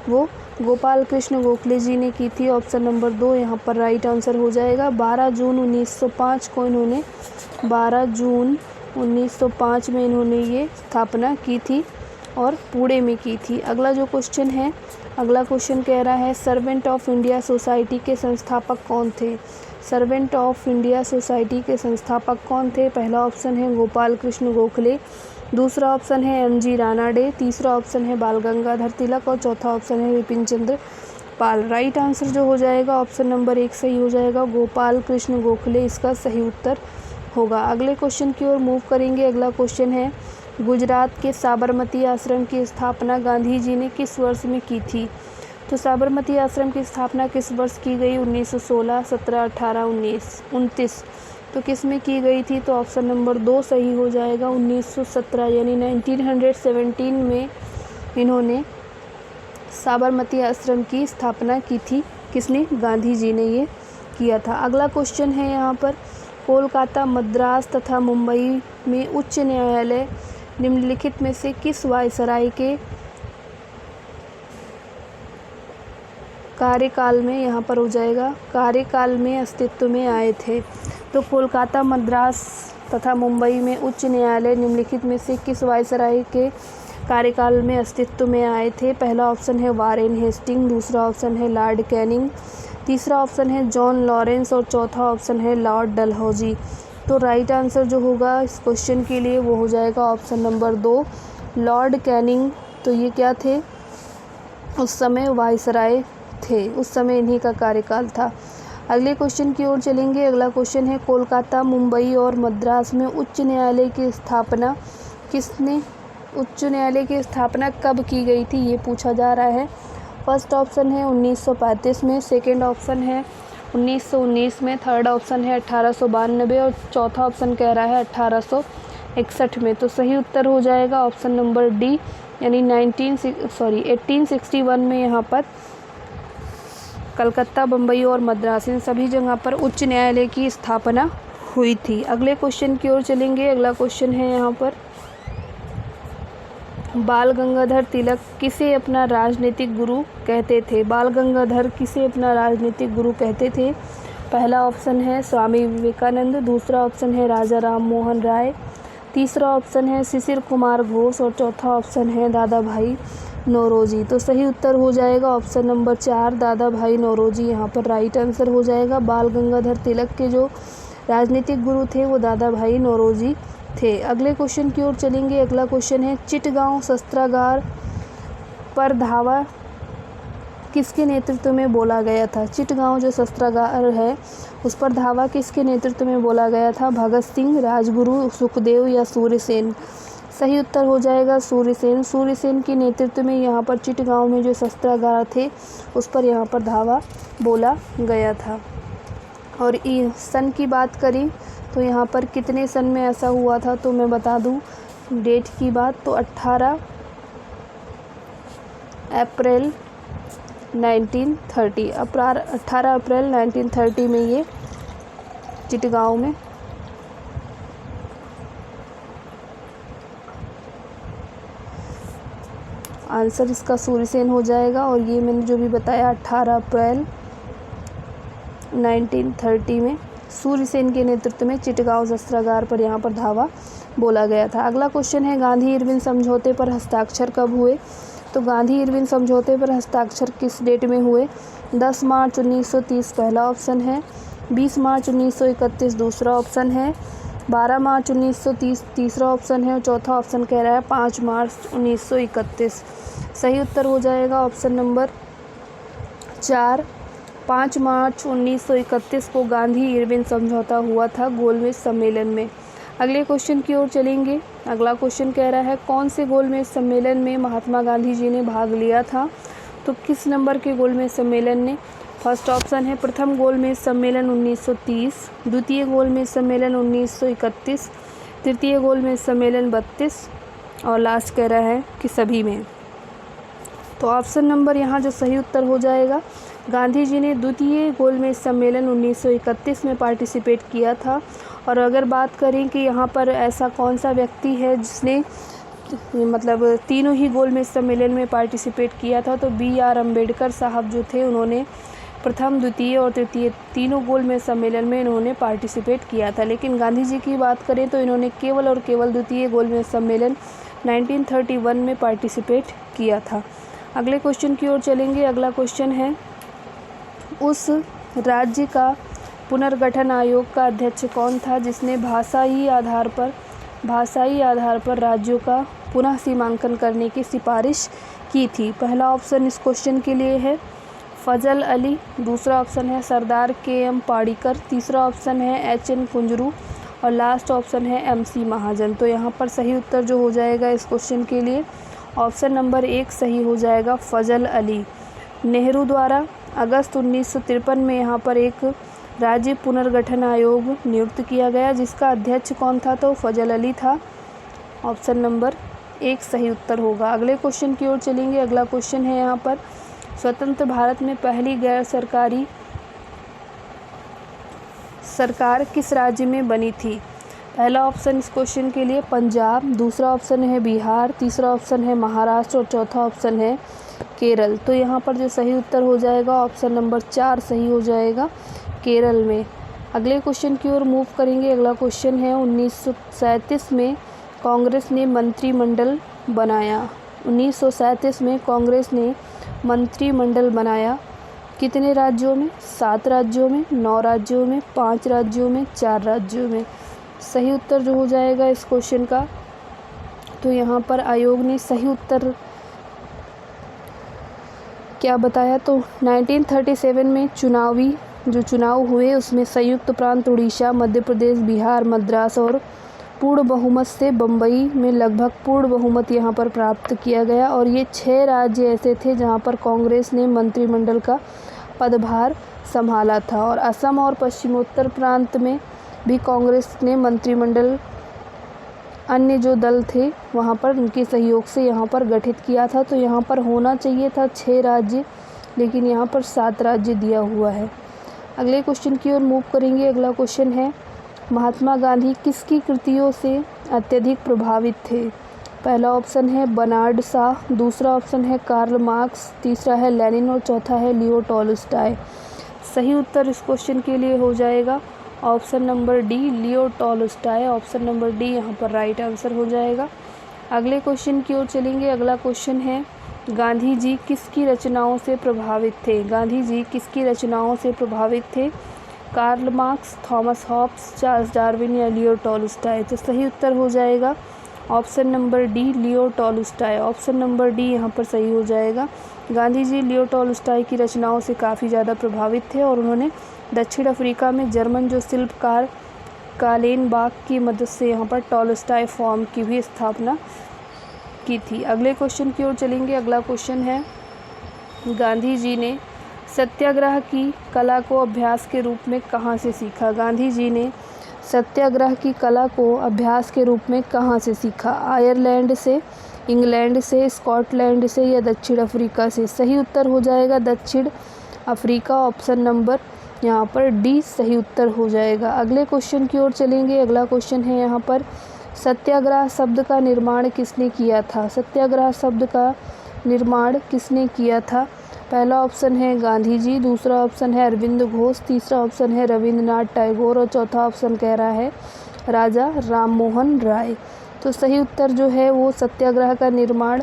वो गोपाल कृष्ण गोखले जी ने की थी, ऑप्शन नंबर 2 यहाँ पर राइट आंसर हो जाएगा। 12 जून 1905 को इन्होंने 12 जून 1905 में इन्होंने ये स्थापना की थी और पुणे में की थी। अगला जो क्वेश्चन है, अगला क्वेश्चन कह रहा है सर्वेंट ऑफ इंडिया सोसाइटी के संस्थापक कौन थे? सर्वेंट ऑफ इंडिया सोसाइटी के संस्थापक कौन थे? पहला ऑप्शन है गोपाल कृष्ण गोखले, दूसरा ऑप्शन है एम.जी. रानाडे, तीसरा ऑप्शन है बाल गंगाधर तिलक और चौथा ऑप्शन है विपिन चंद्र पाल। राइट आंसर जो हो जाएगा ऑप्शन नंबर 1 सही हो जाएगा, गोपाल कृष्ण गोखले इसका सही उत्तर होगा। अगले क्वेश्चन की ओर मूव करेंगे। अगला क्वेश्चन है गुजरात के साबरमती आश्रम की स्थापना गांधी जी ने किस वर्ष में की थी? तो साबरमती आश्रम की स्थापना किस वर्ष की गई? 1916, 17, 18, 19, 29। तो किस में की गई थी? तो ऑप्शन नंबर 2 सही हो जाएगा, 1917 यानी 1917 में इन्होंने साबरमती आश्रम की स्थापना की थी। किसने? गांधी जी ने ये किया था। अगला क्वेश्चन है यहाँ पर कोलकाता, मद्रास तथा मुंबई में उच्च न्यायालय निम्नलिखित में से किस वायसराय के कार्यकाल में, यहाँ पर हो जाएगा कार्यकाल में अस्तित्व में आए थे? तो कोलकाता, मद्रास तथा मुंबई में उच्च न्यायालय निम्नलिखित में से किस वायसराय के कार्यकाल में अस्तित्व में आए थे? पहला ऑप्शन है वारेन हेस्टिंग, दूसरा ऑप्शन है लॉर्ड कैनिंग, तीसरा ऑप्शन है जॉन लॉरेंस और चौथा ऑप्शन है लॉर्ड डलहौजी। तो राइट आंसर जो होगा इस क्वेश्चन के लिए वो हो जाएगा ऑप्शन नंबर 2 लॉर्ड कैनिंग। तो ये क्या थे, उस समय वाइसराय थे, उस समय इन्हीं का कार्यकाल था। अगले क्वेश्चन की ओर चलेंगे। अगला क्वेश्चन है कोलकाता, मुंबई और मद्रास में उच्च न्यायालय की स्थापना कब की गई थी, ये पूछा जा रहा है। फर्स्ट ऑप्शन है 1935 में, सेकेंड ऑप्शन है 1919 में, थर्ड ऑप्शन है 1892 और चौथा ऑप्शन कह रहा है 1861 में। तो सही उत्तर हो जाएगा ऑप्शन नंबर डी, यानी 1861 में यहाँ पर कलकत्ता, बम्बई और मद्रास इन सभी जगह पर उच्च न्यायालय की स्थापना हुई थी। अगले क्वेश्चन की ओर चलेंगे। अगला क्वेश्चन है यहाँ पर बाल गंगाधर तिलक किसे अपना राजनीतिक गुरु कहते थे। बाल गंगाधर किसे अपना राजनीतिक गुरु कहते थे। पहला ऑप्शन है स्वामी विवेकानंद, दूसरा ऑप्शन है राजा राम मोहन राय, तीसरा ऑप्शन है शिशिर कुमार घोष और चौथा ऑप्शन है दादा भाई नौरोजी। तो सही उत्तर हो जाएगा ऑप्शन नंबर 4 दादा भाई नौरोजी यहाँ पर राइट आंसर हो जाएगा। बाल गंगाधर तिलक के जो राजनीतिक गुरु थे वो दादा भाई नौरोजी थे। अगले क्वेश्चन की ओर चलेंगे। अगला क्वेश्चन है चिटगांव शस्त्रागार पर धावा किसके नेतृत्व में बोला गया था। चिटगांव जो शस्त्रागार है उस पर धावा किसके नेतृत्व में बोला गया था। भगत सिंह, राजगुरु, सुखदेव या सूर्यसेन। सही उत्तर हो जाएगा सूर्यसेन। सूर्यसेन के नेतृत्व में यहाँ पर चिटगांव में जो शस्त्रागार थे उस पर यहाँ पर धावा बोला गया था। और सन की बात करें तो यहाँ पर कितने सन में ऐसा हुआ था, तो मैं बता दूँ डेट की बात, तो 18 अप्रैल 1930 18 अप्रैल 1930 में ये चिटगांव में आंसर इसका सूर्यसेन हो जाएगा। और ये मैंने जो भी बताया 18 अप्रैल 1930 में सूर्यसेन के नेतृत्व में चिटगांव शस्त्रागार पर यहाँ पर धावा बोला गया था। अगला क्वेश्चन है गांधी इरविन समझौते पर हस्ताक्षर कब हुए। तो गांधी इरविन समझौते पर हस्ताक्षर किस डेट में हुए। 10 मार्च 1930 पहला ऑप्शन है, 20 मार्च 1931 दूसरा ऑप्शन है, 12 मार्च 1930 तीसरा ऑप्शन है और चौथा ऑप्शन कह रहा है 5 मार्च 1931। सही उत्तर हो जाएगा ऑप्शन नंबर 4 5 मार्च 1931 को गांधी इरविन समझौता हुआ था गोलमेज सम्मेलन में। अगले क्वेश्चन की ओर चलेंगे। अगला क्वेश्चन कह रहा है कौन से गोलमेज सम्मेलन में महात्मा गांधी जी ने भाग लिया था। तो किस नंबर के गोलमेज सम्मेलन ने। फर्स्ट ऑप्शन है प्रथम गोलमेज सम्मेलन 1930, द्वितीय गोलमेज सम्मेलन 1931, तृतीय गोलमेज सम्मेलन 32 और लास्ट कह रहा है कि सभी में। तो ऑप्शन नंबर यहाँ जो सही उत्तर हो जाएगा, गांधी जी ने द्वितीय गोलमेज सम्मेलन 1931 में पार्टिसिपेट किया था। और अगर बात करें कि यहाँ पर ऐसा कौन सा व्यक्ति है जिसने मतलब तीनों ही गोलमेज सम्मेलन में पार्टिसिपेट किया था, तो BR अम्बेडकर साहब जो थे उन्होंने प्रथम, द्वितीय और तृतीय तीनों गोलमेज सम्मेलन में इन्होंने पार्टिसिपेट किया था। लेकिन गांधी जी की बात करें तो इन्होंने केवल और केवल द्वितीय गोलमेज सम्मेलन 1931 में पार्टिसिपेट किया था। अगले क्वेश्चन की ओर चलेंगे। अगला क्वेश्चन है उस राज्य का पुनर्गठन आयोग का अध्यक्ष कौन था जिसने भाषाई आधार पर राज्यों का पुनः सीमांकन करने की सिफारिश की थी। पहला ऑप्शन इस क्वेश्चन के लिए है फजल अली, दूसरा ऑप्शन है सरदार KM पाड़ीकर, तीसरा ऑप्शन है HN कुंजरू और लास्ट ऑप्शन है MC महाजन। तो यहाँ पर सही उत्तर जो हो जाएगा इस क्वेश्चन के लिए ऑप्शन नंबर 1 सही हो जाएगा फजल अली। नेहरू द्वारा अगस्त 1953 में यहाँ पर एक राज्य पुनर्गठन आयोग नियुक्त किया गया जिसका अध्यक्ष कौन था, तो फजल अली था। ऑप्शन नंबर 1 सही उत्तर होगा। अगले क्वेश्चन की ओर चलेंगे। अगला क्वेश्चन है यहाँ पर स्वतंत्र भारत में पहली गैर सरकारी सरकार किस राज्य में बनी थी। पहला ऑप्शन इस क्वेश्चन के लिए पंजाब, दूसरा ऑप्शन है बिहार, तीसरा ऑप्शन है महाराष्ट्र और चौथा ऑप्शन है केरल। तो यहाँ पर जो सही उत्तर हो जाएगा ऑप्शन नंबर 4 सही हो जाएगा केरल में। अगले क्वेश्चन की ओर मूव करेंगे। अगला क्वेश्चन है 1937 में कांग्रेस ने मंत्रिमंडल बनाया। 1937 में कांग्रेस ने मंत्रिमंडल बनाया कितने राज्यों में? 7 राज्यों में, 9 राज्यों में, 5 राज्यों में, 4 राज्यों में। सही उत्तर जो हो जाएगा इस क्वेश्चन का, तो यहाँ पर आयोग ने सही उत्तर क्या बताया, तो 1937 में चुनाव हुए उसमें संयुक्त प्रांत उड़ीसा, मध्य प्रदेश, बिहार, मद्रास और पूर्ण बहुमत से बम्बई में लगभग पूर्ण बहुमत यहाँ पर प्राप्त किया गया। और ये 6 राज्य ऐसे थे जहाँ पर कांग्रेस ने मंत्रिमंडल का पदभार संभाला था, और असम और पश्चिमोत्तर प्रांत में भी कांग्रेस ने मंत्रिमंडल अन्य जो दल थे वहाँ पर उनके सहयोग से यहाँ पर गठित किया था। तो यहाँ पर होना चाहिए था 6 राज्य, लेकिन यहाँ पर 7 राज्य दिया हुआ है। अगले क्वेश्चन की ओर मूव करेंगे। अगला क्वेश्चन है, महात्मा गांधी किसकी कृतियों से अत्यधिक प्रभावित थे? पहला ऑप्शन है बर्नार्ड शॉ, दूसरा ऑप्शन है कार्ल मार्क्स, तीसरा है लेनिन और चौथा है लियो टॉलस्टॉय। सही उत्तर इस क्वेश्चन के लिए हो जाएगा option number D, Leo Tolstoy. Option number D यहाँ पर राइट आंसर हो जाएगा। अगले क्वेश्चन की ओर चलेंगे। अगला क्वेश्चन है, गांधी जी किसकी रचनाओं से प्रभावित थे? गांधी जी किसकी रचनाओं से प्रभावित थे? Karl Marx, Thomas Hobbes, Charles Darwin या लियो टॉलस्टॉय। तो सही उत्तर हो जाएगा option number D, Leo Tolstoy. Option number D यहाँ पर सही हो जाएगा। गांधी जी लियो टॉलस्टॉय की रचनाओं से काफ़ी ज़्यादा प्रभावित थे और उन्होंने दक्षिण अफ्रीका में जर्मन जो शिल्पकार कालेनबाख की मदद से यहाँ पर टॉलस्टॉय फॉर्म की भी स्थापना की थी। अगले क्वेश्चन की ओर चलेंगे। अगला क्वेश्चन है, गांधी जी ने सत्याग्रह की कला को अभ्यास के रूप में कहाँ से सीखा? गांधी जी ने सत्याग्रह की कला को अभ्यास के रूप में कहाँ से सीखा? आयरलैंड से, इंग्लैंड से, स्कॉटलैंड से या दक्षिण अफ्रीका से? सही उत्तर हो जाएगा दक्षिण अफ्रीका। ऑप्शन नंबर यहाँ पर डी सही उत्तर हो जाएगा। अगले क्वेश्चन की ओर चलेंगे। अगला क्वेश्चन है यहाँ पर, सत्याग्रह शब्द का निर्माण किसने किया था? सत्याग्रह शब्द का निर्माण किसने किया था? पहला ऑप्शन है गांधी जी, दूसरा ऑप्शन है अरविंद घोष, तीसरा ऑप्शन है रविंद्रनाथ टैगोर और चौथा ऑप्शन कह रहा है राजा राममोहन राय। तो सही उत्तर जो है वो सत्याग्रह का निर्माण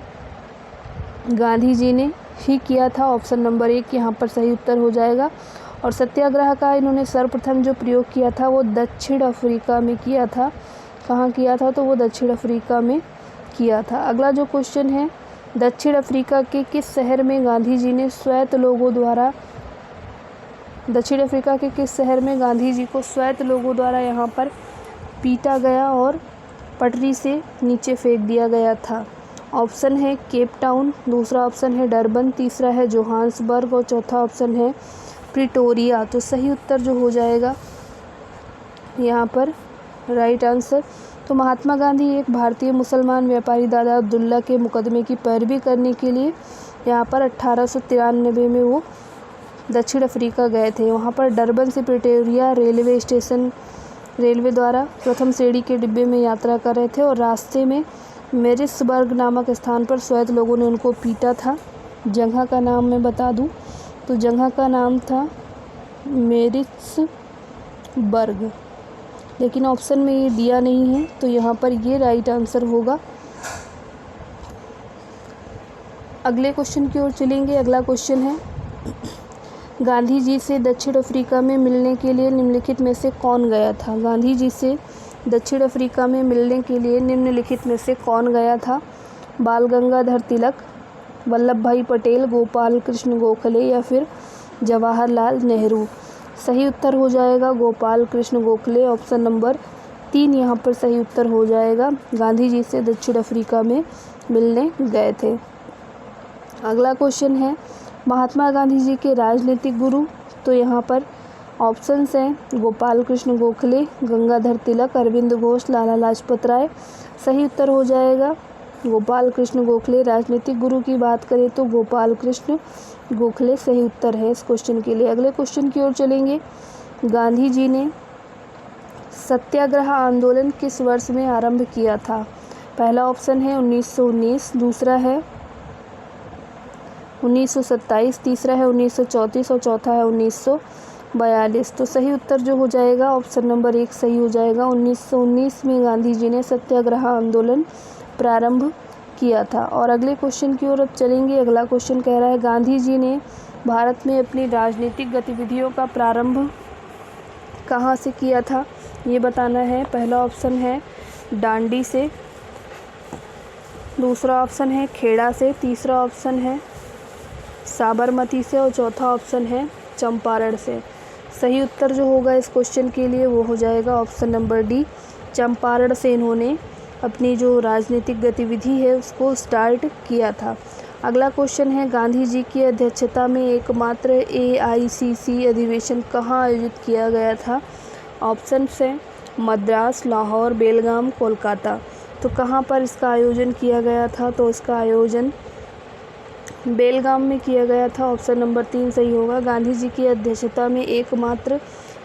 गांधी जी ने ही किया था। ऑप्शन नंबर 1 यहाँ पर सही उत्तर हो जाएगा। और सत्याग्रह का इन्होंने सर्वप्रथम जो प्रयोग किया था वो दक्षिण अफ्रीका में किया था। कहाँ किया था? तो वो दक्षिण अफ्रीका में किया था। अगला जो क्वेश्चन है, दक्षिण अफ्रीका के किस शहर में गांधी जी ने श्वेत लोगों द्वारा दक्षिण अफ्रीका के किस शहर में गांधी जी को श्वेत लोगों द्वारा यहाँ पर पीटा गया और पटरी से नीचे फेंक दिया गया था? ऑप्शन है केप टाउन, दूसरा ऑप्शन है डरबन, तीसरा है जोहान्सबर्ग और चौथा ऑप्शन है प्रिटोरिया। तो सही उत्तर जो हो जाएगा यहाँ पर राइट आंसर। तो महात्मा गांधी एक भारतीय मुसलमान व्यापारी दादा अब्दुल्ला के मुकदमे की पैरवी करने के लिए यहाँ पर 1893 में वो दक्षिण अफ्रीका गए थे। वहाँ पर डरबन से प्रिटोरिया रेलवे द्वारा प्रथम श्रेणी के डिब्बे में यात्रा कर रहे थे और रास्ते में मेरिट्सबर्ग नामक स्थान पर श्वेत लोगों ने उनको पीटा था। जगह का नाम मैं बता दूं तो जगह का नाम था मेरिट्सबर्ग, लेकिन ऑप्शन में ये दिया नहीं है, तो यहाँ पर ये राइट आंसर होगा। अगले क्वेश्चन की ओर चलेंगे। अगला क्वेश्चन है, गांधी जी से दक्षिण अफ्रीका में मिलने के लिए निम्नलिखित में से कौन गया था? गांधी जी से दक्षिण अफ्रीका में मिलने के लिए निम्नलिखित में से कौन गया था? बाल गंगाधर तिलक, वल्लभ भाई पटेल, गोपाल कृष्ण गोखले या फिर जवाहरलाल नेहरू? सही उत्तर हो जाएगा गोपाल कृष्ण गोखले। ऑप्शन नंबर 3 यहाँ पर सही उत्तर हो जाएगा। गांधी जी से दक्षिण अफ्रीका में मिलने गए थे। अगला क्वेश्चन है, महात्मा गांधी जी के राजनीतिक गुरु? तो यहाँ पर ऑप्शंस हैं गोपाल कृष्ण गोखले, गंगाधर तिलक, अरविंद घोष, लाला लाजपत राय। सही उत्तर हो जाएगा गोपाल कृष्ण गोखले। राजनीतिक गुरु की बात करें तो गोपाल कृष्ण गोखले सही उत्तर है इस क्वेश्चन के लिए। अगले क्वेश्चन की ओर चलेंगे। गांधी जी ने सत्याग्रह आंदोलन किस वर्ष में आरंभ किया था? पहला ऑप्शन है 1919, दूसरा है 1927, तीसरा है 1934 और चौथा है 1942। तो सही उत्तर जो हो जाएगा ऑप्शन नंबर 1 सही हो जाएगा। 1919 में गांधी जी ने सत्याग्रह आंदोलन प्रारंभ किया था। और अगले क्वेश्चन की ओर अब चलेंगे। अगला क्वेश्चन कह रहा है, गांधी जी ने भारत में अपनी राजनीतिक गतिविधियों का प्रारंभ कहाँ से किया था, ये बताना है। पहला ऑप्शन है डांडी से, दूसरा ऑप्शन है खेड़ा से, तीसरा ऑप्शन है साबरमती से और चौथा ऑप्शन है चंपारण से। सही उत्तर जो होगा इस क्वेश्चन के लिए वो हो जाएगा ऑप्शन नंबर डी, चंपारण से इन्होंने अपनी जो राजनीतिक गतिविधि है उसको स्टार्ट किया था। अगला क्वेश्चन है गांधी जी की अध्यक्षता में एकमात्र AICC अधिवेशन कहाँ आयोजित किया गया था। ऑप्शन है मद्रास, लाहौर, बेलगाम, कोलकाता। तो कहाँ पर इसका आयोजन किया गया था, तो इसका आयोजन बेलगाम में किया गया था। ऑप्शन नंबर 3 सही होगा। गांधी जी की अध्यक्षता में एकमात्र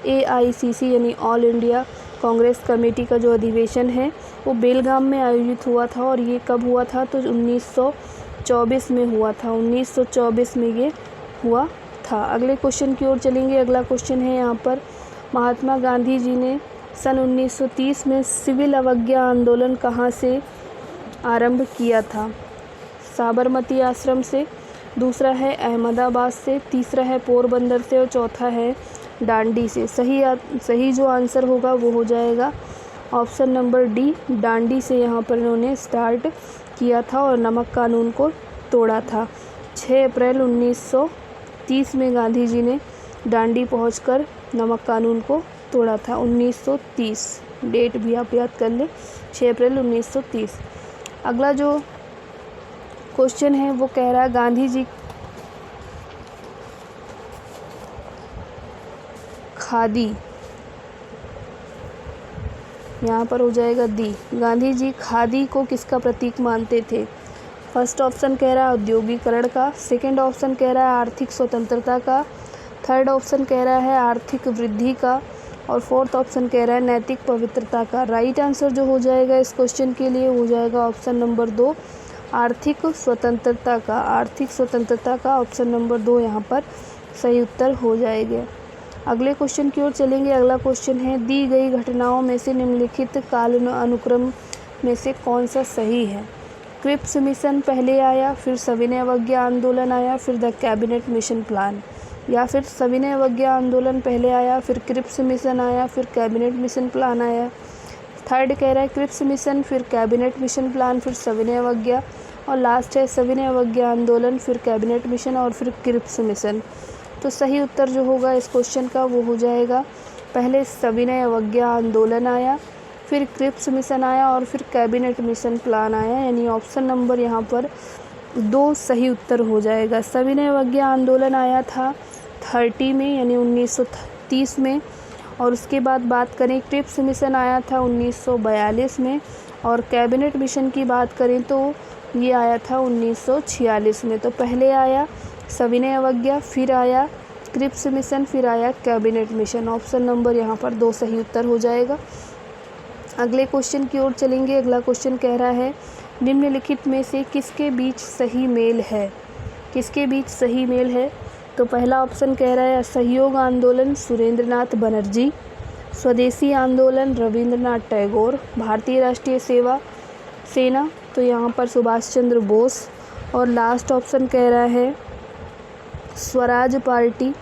AICC यानी ऑल इंडिया कांग्रेस कमेटी का जो अधिवेशन है वो बेलगाम में आयोजित हुआ था। और ये कब हुआ था, तो 1924 में हुआ था। 1924 में ये हुआ था। अगले क्वेश्चन की ओर चलेंगे। अगला क्वेश्चन है यहाँ पर, महात्मा गांधी जी ने सन 1930 में सिविल अवज्ञा आंदोलन कहाँ से आरंभ किया था। साबरमती आश्रम से, दूसरा है अहमदाबाद से, तीसरा है पोरबंदर से और चौथा है डांडी से। सही जो आंसर होगा वो हो जाएगा ऑप्शन नंबर डी, डांडी से यहाँ पर इन्होंने स्टार्ट किया था और नमक कानून को तोड़ा था। 6 अप्रैल 1930 में गांधी जी ने डांडी पहुंचकर नमक कानून को तोड़ा था। 1930 डेट भी आप याद कर लें, 6 अप्रैल 1930। अगला जो क्वेश्चन है वो कह रहा है गांधी जी खादी, यहाँ पर हो जाएगा दी। गांधी जी खादी को किसका प्रतीक मानते थे। फर्स्ट ऑप्शन कह रहा है औद्योगिकरण का, सेकंड ऑप्शन कह रहा है आर्थिक स्वतंत्रता का, थर्ड ऑप्शन कह रहा है आर्थिक वृद्धि का और फोर्थ ऑप्शन कह रहा है नैतिक पवित्रता का। राइट आंसर जो हो जाएगा इस क्वेश्चन के लिए हो जाएगा ऑप्शन नंबर 2, आर्थिक स्वतंत्रता का। आर्थिक स्वतंत्रता का ऑप्शन नंबर 2 यहाँ पर सही उत्तर हो जाएगा। अगले क्वेश्चन की ओर चलेंगे। अगला क्वेश्चन है, दी गई घटनाओं में से निम्नलिखित काल अनुक्रम में से कौन सा सही है। क्रिप्स मिशन पहले आया, फिर सविनय अवज्ञा आंदोलन आया, फिर द कैबिनेट मिशन प्लान, या फिर सविनय अवज्ञा आंदोलन पहले आया, फिर क्रिप्स मिशन आया, फिर कैबिनेट मिशन प्लान आया। थर्ड कह रहा है क्रिप्स मिशन, फिर कैबिनेट मिशन प्लान, फिर सविनय अवज्ञा और लास्ट है सविनय अवज्ञा आंदोलन, फिर कैबिनेट मिशन और फिर क्रिप्स मिशन। तो सही उत्तर जो होगा इस क्वेश्चन का वो हो जाएगा पहले सविनय अवज्ञा आंदोलन आया, फिर क्रिप्स मिशन आया और फिर कैबिनेट मिशन प्लान आया, यानी ऑप्शन नंबर यहाँ पर 2 सही उत्तर हो जाएगा। सविनय अवज्ञा आंदोलन आया था 30 में यानी 1930 में, और उसके बाद बात करें क्रिप्स मिशन आया था 1942 में, और कैबिनेट मिशन की बात करें तो ये आया था 1946 में। तो पहले आया सविनय अवज्ञा, फिर आया क्रिप्स मिशन, फिर आया कैबिनेट मिशन। ऑप्शन नंबर यहाँ पर 2 सही उत्तर हो जाएगा। अगले क्वेश्चन की ओर चलेंगे। अगला क्वेश्चन कह रहा है, निम्नलिखित में से किसके बीच सही मेल है। किसके बीच सही मेल है, तो पहला ऑप्शन कह रहा है असहयोग आंदोलन सुरेंद्रनाथ बनर्जी, स्वदेशी आंदोलन रविंद्रनाथ टैगोर, भारतीय राष्ट्रीय सेना तो यहाँ पर सुभाष चंद्र बोस, और लास्ट ऑप्शन कह रहा है स्वराज पार्टी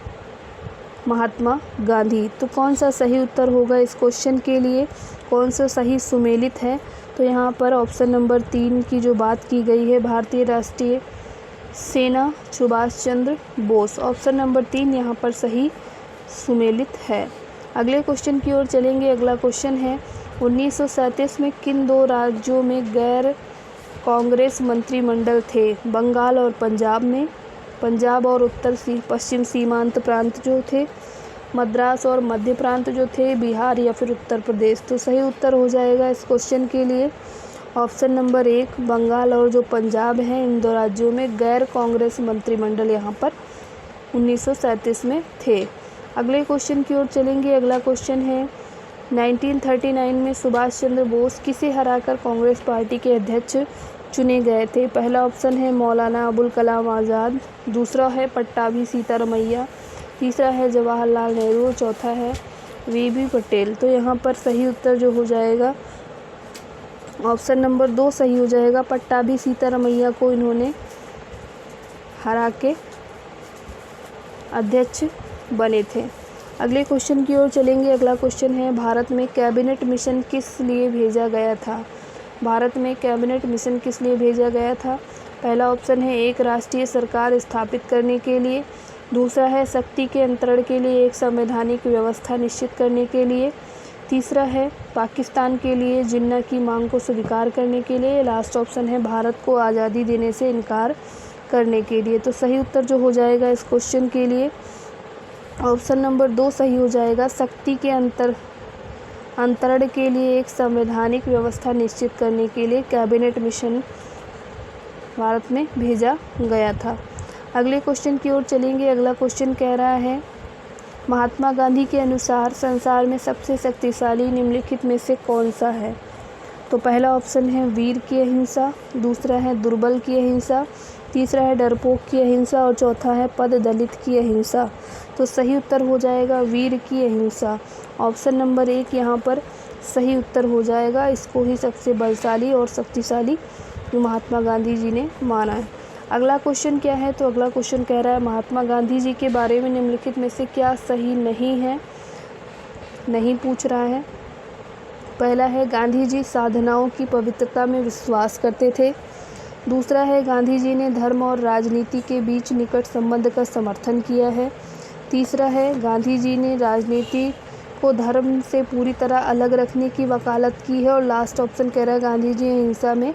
महात्मा गांधी। तो कौन सा सही उत्तर होगा इस क्वेश्चन के लिए, कौन सा सही सुमेलित है, तो यहाँ पर ऑप्शन नंबर 3 की जो बात की गई है भारतीय राष्ट्रीय सेना सुभाष चंद्र बोस, ऑप्शन नंबर 3 यहाँ पर सही सुमेलित है। अगले क्वेश्चन की ओर चलेंगे। अगला क्वेश्चन है, 1937 में किन 2 राज्यों में गैर कांग्रेस मंत्रिमंडल थे। बंगाल और पंजाब में, पंजाब और उत्तर पश्चिम सीमांत प्रांत जो थे, मद्रास और मध्य प्रांत जो थे, बिहार या फिर उत्तर प्रदेश। तो सही उत्तर हो जाएगा इस क्वेश्चन के लिए ऑप्शन नंबर 1, बंगाल और जो पंजाब हैं इन 2 राज्यों में गैर कांग्रेस मंत्रिमंडल यहाँ पर 1937 में थे। अगले क्वेश्चन की ओर चलेंगे। अगला क्वेश्चन है, 1939 में सुभाष चंद्र बोस किसे हराकर कांग्रेस पार्टी के अध्यक्ष चुने गए थे। पहला ऑप्शन है मौलाना अबुल कलाम आज़ाद, दूसरा है पट्टाभी सीतारमैया, तीसरा है जवाहरलाल नेहरू, चौथा है वीबी पटेल। तो यहाँ पर सही उत्तर जो हो जाएगा ऑप्शन नंबर 2 सही हो जाएगा। पट्टाभी सीतारमैया को इन्होंने हरा के अध्यक्ष बने थे। अगले क्वेश्चन की ओर चलेंगे। अगला क्वेश्चन है, भारत में कैबिनेट मिशन किस लिए भेजा गया था? भारत में कैबिनेट मिशन किस लिए भेजा गया था? पहला ऑप्शन है एक राष्ट्रीय सरकार स्थापित करने के लिए, दूसरा है शक्ति के अंतरण के लिए एक संवैधानिक व्यवस्था निश्चित करने के लिए, तीसरा है पाकिस्तान के लिए जिन्ना की मांग को स्वीकार करने के लिए, लास्ट ऑप्शन है भारत को आज़ादी देने से इनकार करने के लिए। तो सही उत्तर जो हो जाएगा इस क्वेश्चन के लिए ऑप्शन नंबर 2 सही हो जाएगा। शक्ति के अंतरण के लिए एक संवैधानिक व्यवस्था निश्चित करने के लिए कैबिनेट मिशन भारत में भेजा गया था। अगले क्वेश्चन की ओर चलेंगे। अगला क्वेश्चन कह रहा है, महात्मा गांधी के अनुसार संसार में सबसे शक्तिशाली निम्नलिखित में से कौन सा है? तो पहला ऑप्शन है वीर की अहिंसा, दूसरा है दुर्बल की अहिंसा, तीसरा है डरपोक की अहिंसा और चौथा है पद दलित की अहिंसा। तो सही उत्तर हो जाएगा वीर की अहिंसा। ऑप्शन नंबर 1 यहाँ पर सही उत्तर हो जाएगा। इसको ही सबसे बलशाली और शक्तिशाली महात्मा गांधी जी ने माना है। अगला क्वेश्चन क्या है? तो अगला क्वेश्चन कह रहा है, महात्मा गांधी जी के बारे में निम्नलिखित में से क्या सही नहीं है? नहीं पूछ रहा है। पहला है गांधी जी साधनाओं की पवित्रता में विश्वास करते थे, दूसरा है गांधी जी ने धर्म और राजनीति के बीच निकट संबंध का समर्थन किया है, तीसरा है गांधी जी ने राजनीति को धर्म से पूरी तरह अलग रखने की वकालत की है और लास्ट ऑप्शन कह रहा है गांधी जी हिंसा में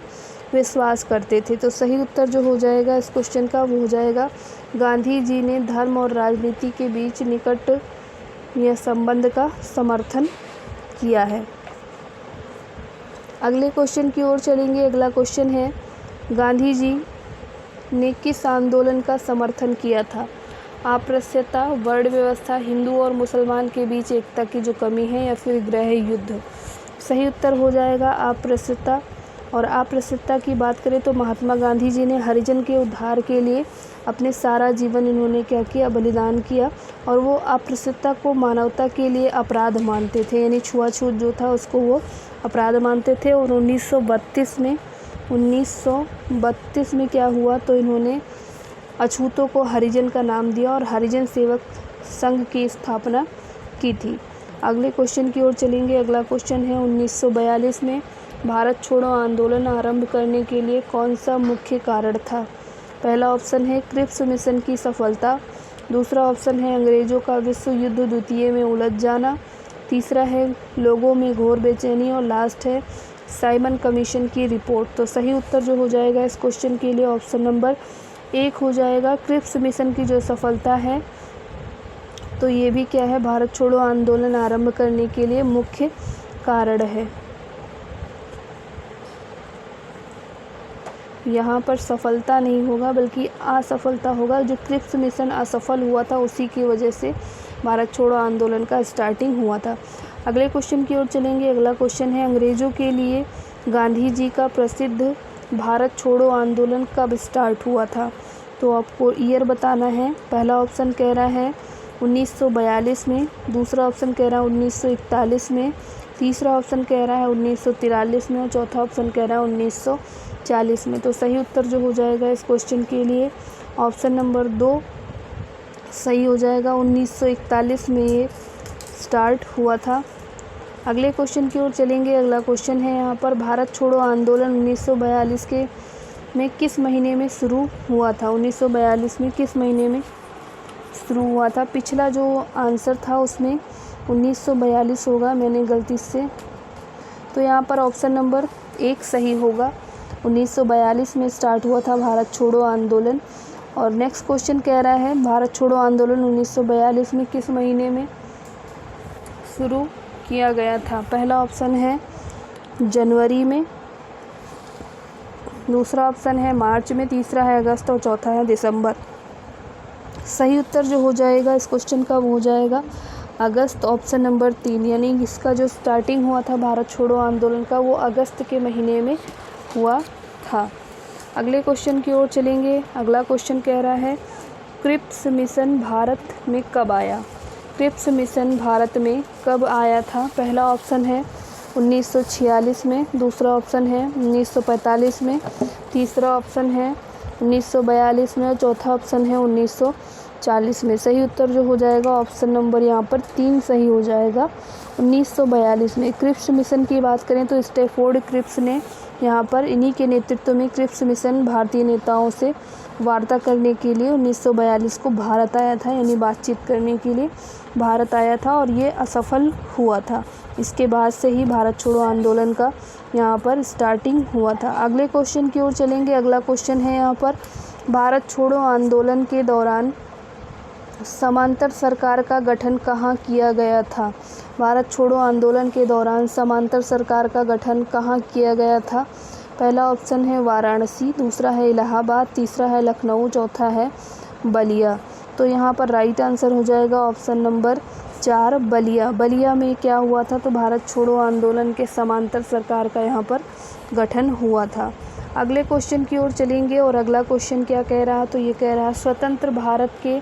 विश्वास करते थे। तो सही उत्तर जो हो जाएगा इस क्वेश्चन का वो हो जाएगा गांधी जी ने धर्म और राजनीति के बीच निकट यह संबंध का समर्थन किया है। अगले क्वेश्चन की ओर चलेंगे। अगला क्वेश्चन है, गांधी जी ने किस आंदोलन का समर्थन किया था? अस्पृश्यता, वर्ण व्यवस्था, हिंदू और मुसलमान के बीच एकता की जो कमी है या फिर गृह युद्ध? सही उत्तर हो जाएगा अस्पृश्यता। और अस्पृश्यता की बात करें तो महात्मा गांधी जी ने हरिजन के उद्धार के लिए अपने सारा जीवन इन्होंने क्या किया? बलिदान किया। और वो अस्पृश्यता को मानवता के लिए अपराध मानते थे, यानी छुआछूत जो था उसको वो अपराध मानते थे। और 1932 में क्या हुआ? तो इन्होंने अछूतों को हरिजन का नाम दिया और हरिजन सेवक संघ की स्थापना की थी। अगले क्वेश्चन की ओर चलेंगे। अगला क्वेश्चन है, 1942 में भारत छोड़ो आंदोलन आरंभ करने के लिए कौन सा मुख्य कारण था? पहला ऑप्शन है क्रिप्स मिशन की सफलता, दूसरा ऑप्शन है अंग्रेज़ों का विश्व युद्ध द्वितीय में उलझ जाना, तीसरा है लोगों में घोर बेचैनी और लास्ट है साइमन कमीशन की रिपोर्ट। तो सही उत्तर जो हो जाएगा इस क्वेश्चन के लिए ऑप्शन नंबर 1 हो जाएगा। क्रिप्स मिशन की जो सफलता है तो ये भी क्या है? भारत छोड़ो आंदोलन आरंभ करने के लिए मुख्य कारण है। यहाँ पर सफलता नहीं होगा बल्कि असफलता होगा। जो क्रिप्स मिशन असफल हुआ था उसी की वजह से भारत छोड़ो आंदोलन का स्टार्टिंग हुआ था। अगले क्वेश्चन की ओर चलेंगे। अगला क्वेश्चन है, अंग्रेज़ों के लिए गांधी जी का प्रसिद्ध भारत छोड़ो आंदोलन कब स्टार्ट हुआ था? तो आपको ईयर बताना है। पहला ऑप्शन कह रहा है 1942 में, दूसरा ऑप्शन कह रहा है 1941 में, तीसरा ऑप्शन कह रहा है 1943 में और चौथा ऑप्शन कह रहा है 1940 में। तो सही उत्तर जो हो जाएगा इस क्वेश्चन के लिए ऑप्शन नंबर 2 सही हो जाएगा। 1941 में ये स्टार्ट हुआ था। अगले क्वेश्चन की ओर चलेंगे। अगला क्वेश्चन है यहाँ पर, भारत छोड़ो आंदोलन 1942 में किस महीने में शुरू हुआ था? 1942 में किस महीने में शुरू हुआ था? पिछला जो आंसर था उसमें 1942 होगा, मैंने गलती से, तो यहाँ पर ऑप्शन नंबर 1 सही होगा। 1942 में स्टार्ट हुआ था भारत छोड़ो आंदोलन। और नेक्स्ट क्वेश्चन कह रहा है, भारत छोड़ो आंदोलन 1942 में किस महीने में शुरू किया गया था? पहला ऑप्शन है जनवरी में, दूसरा ऑप्शन है मार्च में, तीसरा है अगस्त और चौथा है दिसंबर। सही उत्तर जो हो जाएगा इस क्वेश्चन का वो हो जाएगा अगस्त, ऑप्शन नंबर 3। यानी इसका जो स्टार्टिंग हुआ था भारत छोड़ो आंदोलन का वो अगस्त के महीने में हुआ था। अगले क्वेश्चन की ओर चलेंगे। अगला क्वेश्चन कह रहा है, क्रिप्स मिशन भारत में कब आया? क्रिप्स मिशन भारत में कब आया था? पहला ऑप्शन है 1946 में, दूसरा ऑप्शन है 1945 में, तीसरा ऑप्शन है 1942 में और चौथा ऑप्शन है 1940 में। सही उत्तर जो हो जाएगा ऑप्शन नंबर यहाँ पर 3 सही हो जाएगा। 1942 में। क्रिप्स मिशन की बात करें तो स्टैफोर्ड क्रिप्स ने यहाँ पर इन्हीं के नेतृत्व में क्रिप्स मिशन भारतीय नेताओं से वार्ता करने के लिए 1942 को भारत आया था, यानी बातचीत करने के लिए भारत आया था और ये असफल हुआ था। इसके बाद से ही भारत छोड़ो आंदोलन का यहाँ पर स्टार्टिंग हुआ था। अगले क्वेश्चन की ओर चलेंगे। अगला क्वेश्चन है यहाँ पर, भारत छोड़ो आंदोलन के दौरान समांतर सरकार का गठन कहाँ किया गया था? भारत छोड़ो आंदोलन के दौरान समांतर सरकार का गठन कहाँ किया गया था? पहला ऑप्शन है वाराणसी, दूसरा है इलाहाबाद, तीसरा है लखनऊ, चौथा है बलिया। तो यहाँ पर राइट आंसर हो जाएगा ऑप्शन नंबर 4 बलिया। बलिया में क्या हुआ था? तो भारत छोड़ो आंदोलन के समांतर सरकार का यहाँ पर गठन हुआ था। अगले क्वेश्चन की ओर चलेंगे और अगला क्वेश्चन क्या कह रहा है? तो ये कह रहा है, स्वतंत्र भारत के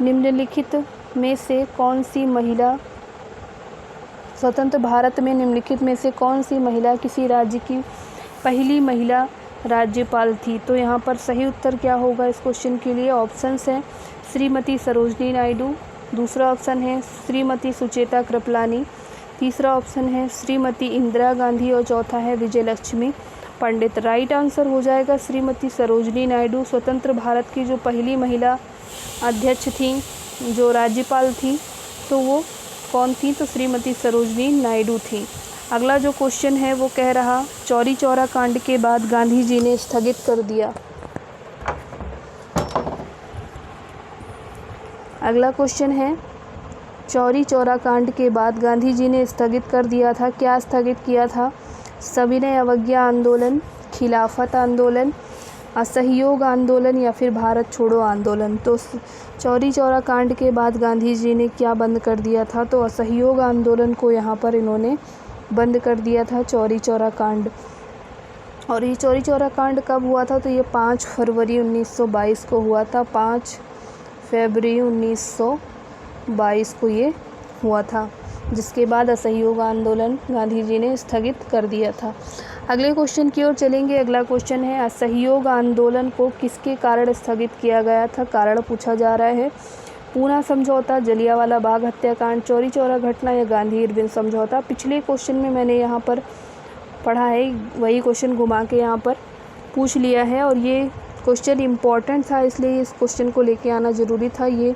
निम्नलिखित में से कौन सी महिला स्वतंत्र भारत में निम्नलिखित में से कौन सी महिला किसी राज्य की पहली महिला राज्यपाल थी? तो यहाँ पर सही उत्तर क्या होगा इस क्वेश्चन के लिए? ऑप्शंस हैं श्रीमती सरोजनी नायडू, दूसरा ऑप्शन है श्रीमती सुचेता कृपलानी, तीसरा ऑप्शन है श्रीमती इंदिरा गांधी और चौथा है विजयलक्ष्मी पंडित। राइट आंसर हो जाएगा श्रीमती सरोजनी नायडू। स्वतंत्र भारत की जो पहली महिला अध्यक्ष थी, जो राज्यपाल थी, तो वो कौन थी? तो श्रीमती सरोजनी नायडू थी। अगला जो क्वेश्चन है वो कह रहा, चौरी चौरा कांड के बाद गांधी जी ने स्थगित कर दिया। अगला क्वेश्चन है, चौरी चौरा कांड के बाद गांधी जी ने स्थगित कर दिया था। क्या स्थगित किया था? सविनय अवज्ञा आंदोलन, खिलाफत आंदोलन, असहयोग आंदोलन या फिर भारत छोड़ो आंदोलन। तो चौरी चौरा कांड के बाद गांधी जी ने क्या बंद कर दिया था? तो असहयोग आंदोलन को यहाँ पर इन्होंने बंद कर दिया था, चौरी चौरा कांड। और ये चौरी चौरा कांड कब हुआ था? तो ये 5 फरवरी 1922 को हुआ था। 5 फरवरी 1922 को ये हुआ था, जिसके बाद असहयोग आंदोलन गांधी जी ने स्थगित कर दिया था। अगले क्वेश्चन की ओर चलेंगे। अगला क्वेश्चन है, असहयोग आंदोलन को किसके कारण स्थगित किया गया था? कारण पूछा जा रहा है। पूना समझौता, जलियांवाला बाग हत्याकांड, चौरी चौरा घटना या गांधी इरविन समझौता। पिछले क्वेश्चन में मैंने यहाँ पर पढ़ा है, वही क्वेश्चन घुमा के यहाँ पर पूछ लिया है और ये क्वेश्चन इम्पॉर्टेंट था, इसलिए इस क्वेश्चन को लेके आना ज़रूरी था। ये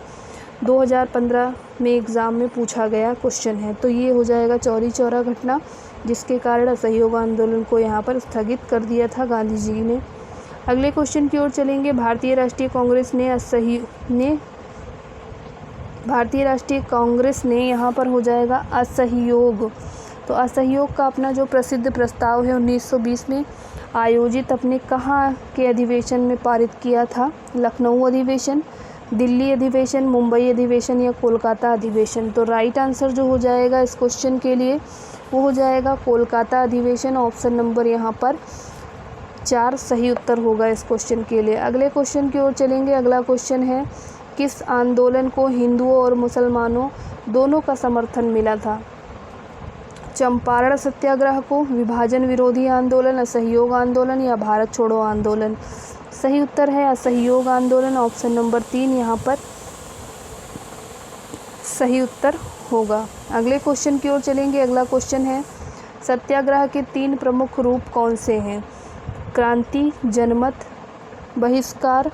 2015 में एग्ज़ाम में पूछा गया क्वेश्चन है। तो ये हो जाएगा चौरी चौरा घटना, जिसके कारण असहयोग आंदोलन को यहाँ पर स्थगित कर दिया था गांधी जी ने। अगले क्वेश्चन की ओर चलेंगे। भारतीय राष्ट्रीय कांग्रेस ने यहाँ पर हो जाएगा असहयोग। तो असहयोग का अपना जो प्रसिद्ध प्रस्ताव है 1920 में आयोजित अपने कहाँ के अधिवेशन में पारित किया था? लखनऊ अधिवेशन, दिल्ली अधिवेशन, मुंबई अधिवेशन या कोलकाता अधिवेशन। तो राइट आंसर जो हो जाएगा इस क्वेश्चन के लिए वो हो जाएगा कोलकाता अधिवेशन। ऑप्शन नंबर यहाँ पर 4 सही उत्तर होगा इस क्वेश्चन के लिए। अगले क्वेश्चन की ओर चलेंगे। अगला क्वेश्चन है, किस आंदोलन को हिंदुओं और मुसलमानों दोनों का समर्थन मिला था? चंपारण सत्याग्रह को, विभाजन विरोधी आंदोलन, असहयोग आंदोलन या भारत छोड़ो आंदोलन। सही उत्तर है असहयोग आंदोलन। ऑप्शन नंबर 3 यहाँ पर सही उत्तर होगा। अगले क्वेश्चन की ओर चलेंगे। अगला क्वेश्चन है, सत्याग्रह के 3 प्रमुख रूप कौन से हैं? क्रांति, जनमत, बहिष्कार।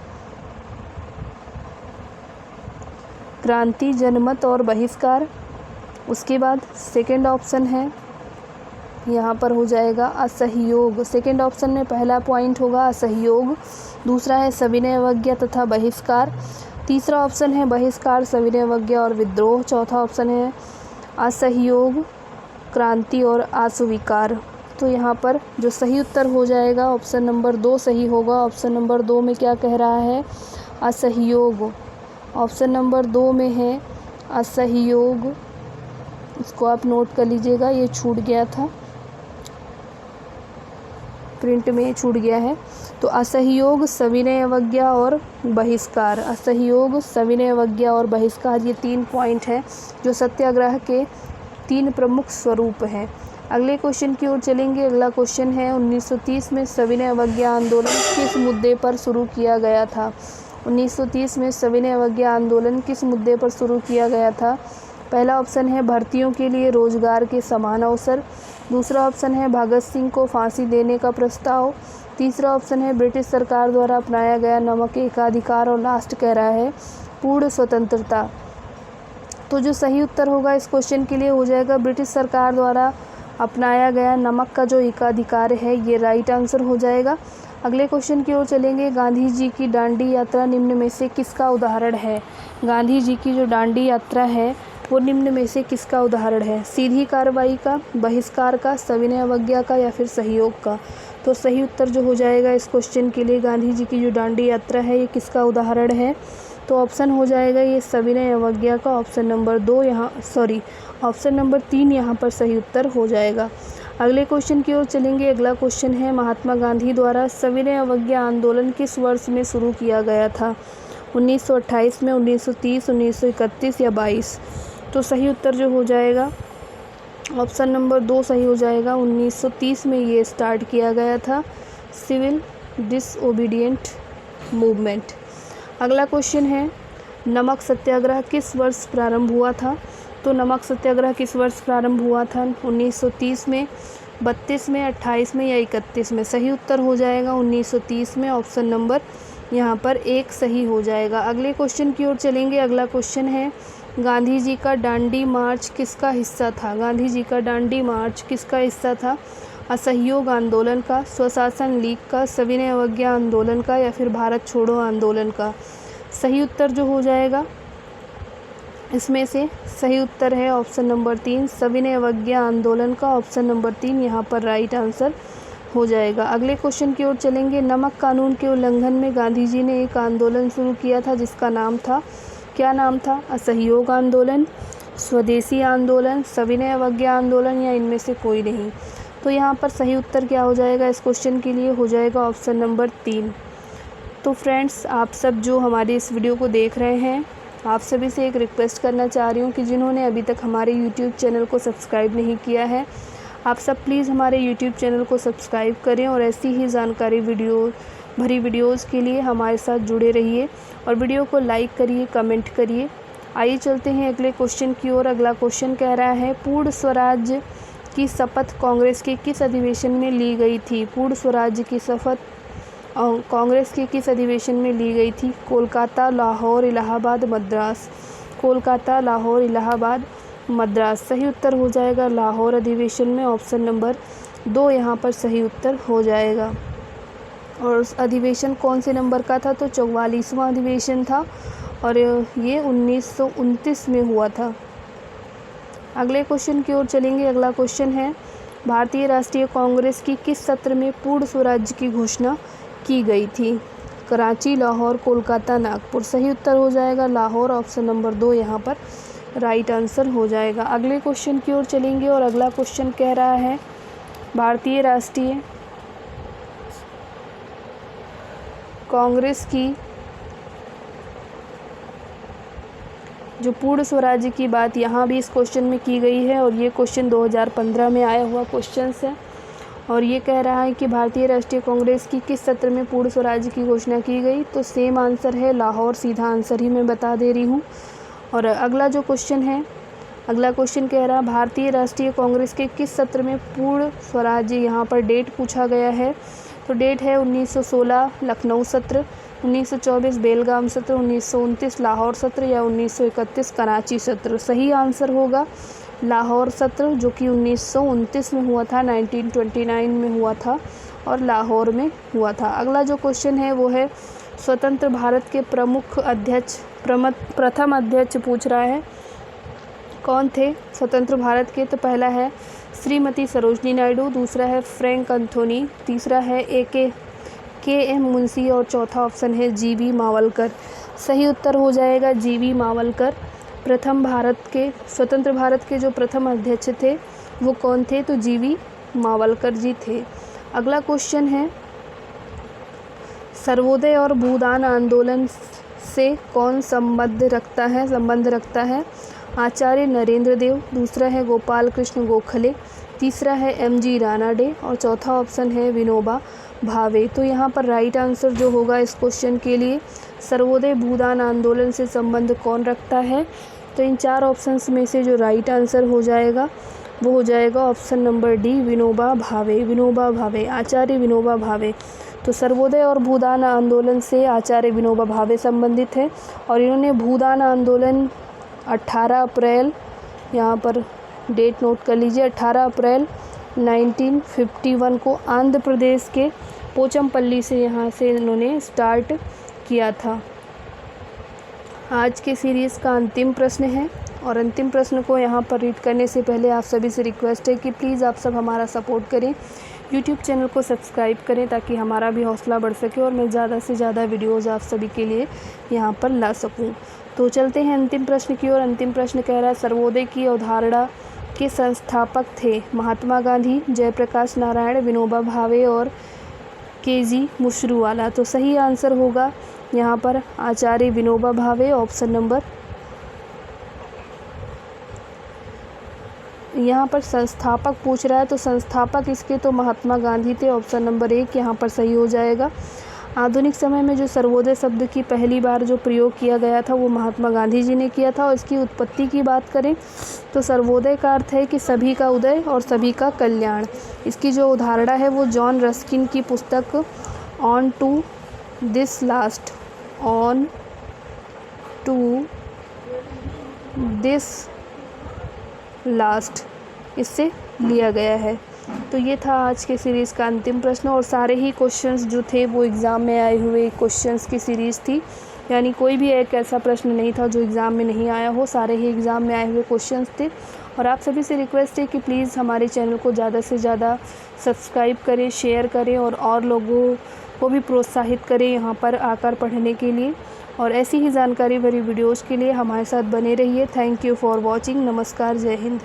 क्रांति, जनमत और बहिष्कार। उसके बाद सेकंड ऑप्शन है यहाँ पर हो जाएगा असहयोग। सेकंड ऑप्शन में पहला पॉइंट होगा असहयोग, दूसरा है सविनय अवज्ञा तथा बहिष्कार, तीसरा ऑप्शन है बहिष्कार, सविनय अवज्ञा और विद्रोह, चौथा ऑप्शन है असहयोग, क्रांति और अस्वीकार। तो यहाँ पर जो सही उत्तर हो जाएगा ऑप्शन नंबर 2 सही होगा। ऑप्शन नंबर 2 में क्या कह रहा है? असहयोग। ऑप्शन नंबर 2 में है असहयोग। इसको आप नोट कर लीजिएगा, ये छूट गया था, प्रिंट में छूट गया है। तो असहयोग, सविनय अवज्ञा और बहिष्कार। असहयोग, सविनय अवज्ञा और बहिष्कार, ये 3 पॉइंट हैं जो सत्याग्रह के 3 प्रमुख स्वरूप हैं। अगले क्वेश्चन की ओर चलेंगे। अगला क्वेश्चन है, 1930 में सविनय अवज्ञा आंदोलन किस मुद्दे पर शुरू किया गया था? 1930 में सविनय अवज्ञा आंदोलन किस मुद्दे पर शुरू किया गया था? पहला ऑप्शन है भर्तियों के लिए रोजगार के समान अवसर, दूसरा ऑप्शन है भगत सिंह को फांसी देने का प्रस्ताव, तीसरा ऑप्शन है ब्रिटिश सरकार द्वारा अपनाया गया नमक एकाधिकार और लास्ट कह रहा है पूर्ण स्वतंत्रता। तो जो सही उत्तर होगा इस क्वेश्चन के लिए हो जाएगा ब्रिटिश सरकार द्वारा अपनाया गया नमक का जो एकाधिकार है, ये राइट आंसर हो जाएगा। अगले क्वेश्चन की ओर चलेंगे। गांधी जी की दांडी यात्रा निम्न में से किसका उदाहरण है? गांधी जी की जो दांडी यात्रा है वो निम्न में से किसका उदाहरण है? सीधी कार्रवाई का, बहिष्कार का, सविनय अवज्ञा का या फिर सहयोग का? तो सही उत्तर जो हो जाएगा इस क्वेश्चन के लिए गांधी जी की जो दांडी यात्रा है ये किसका उदाहरण है? तो ऑप्शन हो जाएगा ये सविनय अवज्ञा का। ऑप्शन नंबर 3 यहाँ पर सही उत्तर हो जाएगा। अगले क्वेश्चन की ओर चलेंगे। अगला क्वेश्चन है महात्मा गांधी द्वारा सविनय अवज्ञा आंदोलन किस वर्ष में शुरू किया गया था? 1928 में, 1930, 1931 या 22? तो सही उत्तर जो हो जाएगा ऑप्शन नंबर 2 सही हो जाएगा। 1930 में ये स्टार्ट किया गया था, सिविल डिसओबीडिएंट मूवमेंट। अगला क्वेश्चन है नमक सत्याग्रह किस वर्ष प्रारंभ हुआ था? तो नमक सत्याग्रह किस वर्ष प्रारंभ हुआ था? 1930 में, 32 में, 28 में या 31 में? सही उत्तर हो जाएगा 1930 में। ऑप्शन नंबर यहाँ पर 1 सही हो जाएगा। अगले क्वेश्चन की ओर चलेंगे। अगला क्वेश्चन है गांधी जी का दांडी मार्च किसका हिस्सा था? गांधी जी का दांडी मार्च किसका हिस्सा था? असहयोग आंदोलन का, स्वशासन लीग का, सविनय अवज्ञा आंदोलन का या फिर भारत छोड़ो आंदोलन का? सही उत्तर जो हो जाएगा इसमें से सही उत्तर है ऑप्शन नंबर 3 सविनय अवज्ञा आंदोलन का। ऑप्शन नंबर 3 यहाँ पर राइट आंसर हो जाएगा। अगले क्वेश्चन की ओर चलेंगे। नमक कानून के उल्लंघन में गांधी जी ने एक आंदोलन शुरू किया था जिसका नाम था, क्या नाम था? असहयोग आंदोलन, स्वदेशी आंदोलन, सविनय अवज्ञा आंदोलन या इनमें से कोई नहीं? तो यहाँ पर सही उत्तर क्या हो जाएगा इस क्वेश्चन के लिए? हो जाएगा ऑप्शन नंबर 3। तो फ्रेंड्स, आप सब जो हमारी इस वीडियो को देख रहे हैं, आप सभी से एक रिक्वेस्ट करना चाह रही हूँ कि जिन्होंने अभी तक हमारे YouTube चैनल को सब्सक्राइब नहीं किया है, आप सब प्लीज़ हमारे YouTube चैनल को सब्सक्राइब करें और ऐसी ही जानकारी भरी वीडियोज़ के लिए हमारे साथ जुड़े रहिए और वीडियो को लाइक करिए, कमेंट करिए। आइए चलते हैं अगले क्वेश्चन की ओर। अगला क्वेश्चन कह रहा है पूर्ण स्वराज्य की शपथ कांग्रेस के किस अधिवेशन में ली गई थी? पूर्ण स्वराज्य की शपथ कांग्रेस के किस अधिवेशन में ली गई थी? कोलकाता, लाहौर, इलाहाबाद, मद्रास? कोलकाता, लाहौर, इलाहाबाद, मद्रास? सही उत्तर हो जाएगा लाहौर अधिवेशन में। ऑप्शन नंबर 2 यहाँ पर सही उत्तर हो जाएगा। और उस अधिवेशन कौन से नंबर का था? तो 44वां अधिवेशन था और ये 1929 में हुआ था। अगले क्वेश्चन की ओर चलेंगे। अगला क्वेश्चन है भारतीय राष्ट्रीय कांग्रेस की किस सत्र में पूर्ण स्वराज्य की घोषणा की गई थी? कराची, लाहौर, कोलकाता, नागपुर? सही उत्तर हो जाएगा लाहौर। ऑप्शन नंबर 2 यहाँ पर राइट आंसर हो जाएगा। अगले क्वेश्चन की ओर चलेंगे और अगला क्वेश्चन कह रहा है भारतीय राष्ट्रीय कांग्रेस की जो पूर्ण स्वराज्य की बात यहाँ भी इस क्वेश्चन में की गई है और ये क्वेश्चन 2015 में आया हुआ क्वेश्चन है और ये कह रहा है कि भारतीय राष्ट्रीय कांग्रेस की किस सत्र में पूर्ण स्वराज्य की घोषणा की गई? तो सेम आंसर है लाहौर, सीधा आंसर ही मैं बता दे रही हूँ। और अगला जो क्वेश्चन है, अगला क्वेश्चन कह रहा है भारतीय राष्ट्रीय कांग्रेस के किस सत्र में पूर्ण स्वराज्य, यहाँ पर डेट पूछा गया है। तो डेट है 1916 लखनऊ सत्र, 1924 बेलगाम सत्र, 1929 लाहौर सत्र या 1931 कराची सत्र? सही आंसर होगा लाहौर सत्र, जो कि 1929 में हुआ था, 1929 में हुआ था और लाहौर में हुआ था। अगला जो क्वेश्चन है वो है स्वतंत्र भारत के प्रथम अध्यक्ष पूछ रहा है कौन थे स्वतंत्र भारत के? तो पहला है श्रीमती सरोजनी नायडू, दूसरा है फ्रैंक एंथोनी, तीसरा है के.एम. मुंशी और चौथा ऑप्शन है जी.वी. मावलकर। सही उत्तर हो जाएगा जी.वी. मावलकर। स्वतंत्र भारत के जो प्रथम अध्यक्ष थे वो कौन थे? तो जी.वी. मावलकर जी थे। अगला क्वेश्चन है सर्वोदय और भूदान आंदोलन से कौन संबंध रखता है? आचार्य नरेंद्र देव, दूसरा है गोपाल कृष्ण गोखले, तीसरा है M.G. रानाडे और चौथा ऑप्शन है विनोबा भावे। तो यहाँ पर राइट आंसर जो होगा इस क्वेश्चन के लिए, सर्वोदय भूदान आंदोलन से संबंध कौन रखता है? तो इन 4 ऑप्शंस में से जो राइट आंसर हो जाएगा वो हो जाएगा option number D, Vinoba Bhave. Vinoba Bhave, आचार्य विनोबा भावे। तो सर्वोदय और भूदान आंदोलन से आचार्य विनोबा भावे संबंधित है और इन्होंने भूदान आंदोलन 18 अप्रैल, यहाँ पर डेट नोट कर लीजिए, 18 अप्रैल 1951 को आंध्र प्रदेश के पोचमपल्ली से यहाँ से इन्होंने स्टार्ट किया था। आज के सीरीज़ का अंतिम प्रश्न है और अंतिम प्रश्न को यहाँ पर रीड करने से पहले आप सभी से रिक्वेस्ट है कि प्लीज़ आप सब हमारा सपोर्ट करें, यूट्यूब चैनल को सब्सक्राइब करें ताकि हमारा भी हौसला बढ़ सके और मैं ज़्यादा से ज़्यादा वीडियोज़ आप सभी के लिए यहाँ पर ला सकूँ। तो चलते हैं अंतिम प्रश्न की ओर। अंतिम प्रश्न कह रहा है, सर्वोदय की अवधारणा के संस्थापक थे महात्मा गांधी, जयप्रकाश नारायण, विनोबा भावे और के.जी. मुशरूवाला। तो सही आंसर होगा यहाँ पर आचार्य विनोबा भावे, ऑप्शन नंबर। यहाँ पर संस्थापक पूछ रहा है तो संस्थापक इसके तो महात्मा गांधी थे, ऑप्शन नंबर 1 यहाँ पर सही हो जाएगा। आधुनिक समय में जो सर्वोदय शब्द की पहली बार जो प्रयोग किया गया था वो महात्मा गांधी जी ने किया था। और इसकी उत्पत्ति की बात करें तो सर्वोदय का अर्थ है कि सभी का उदय और सभी का कल्याण। इसकी जो उदाहरण है वो जॉन रस्किन की पुस्तक ऑन टू दिस लास्ट इससे लिया गया है। तो ये था आज के सीरीज़ का अंतिम प्रश्न और सारे ही क्वेश्चंस जो थे वो एग्ज़ाम में आए हुए क्वेश्चंस की सीरीज़ थी, यानी कोई भी एक ऐसा प्रश्न नहीं था जो एग्ज़ाम में नहीं आया हो, सारे ही एग्ज़ाम में आए हुए क्वेश्चंस थे। और आप सभी से रिक्वेस्ट है कि प्लीज़ हमारे चैनल को ज़्यादा से ज़्यादा सब्सक्राइब करें, शेयर करें और लोगों को भी प्रोत्साहित करें यहाँ पर आकर पढ़ने के लिए। और ऐसी ही जानकारी भरी वीडियोज़ के लिए हमारे साथ बने रहिए। Thank you for watching. नमस्कार, जय हिंद।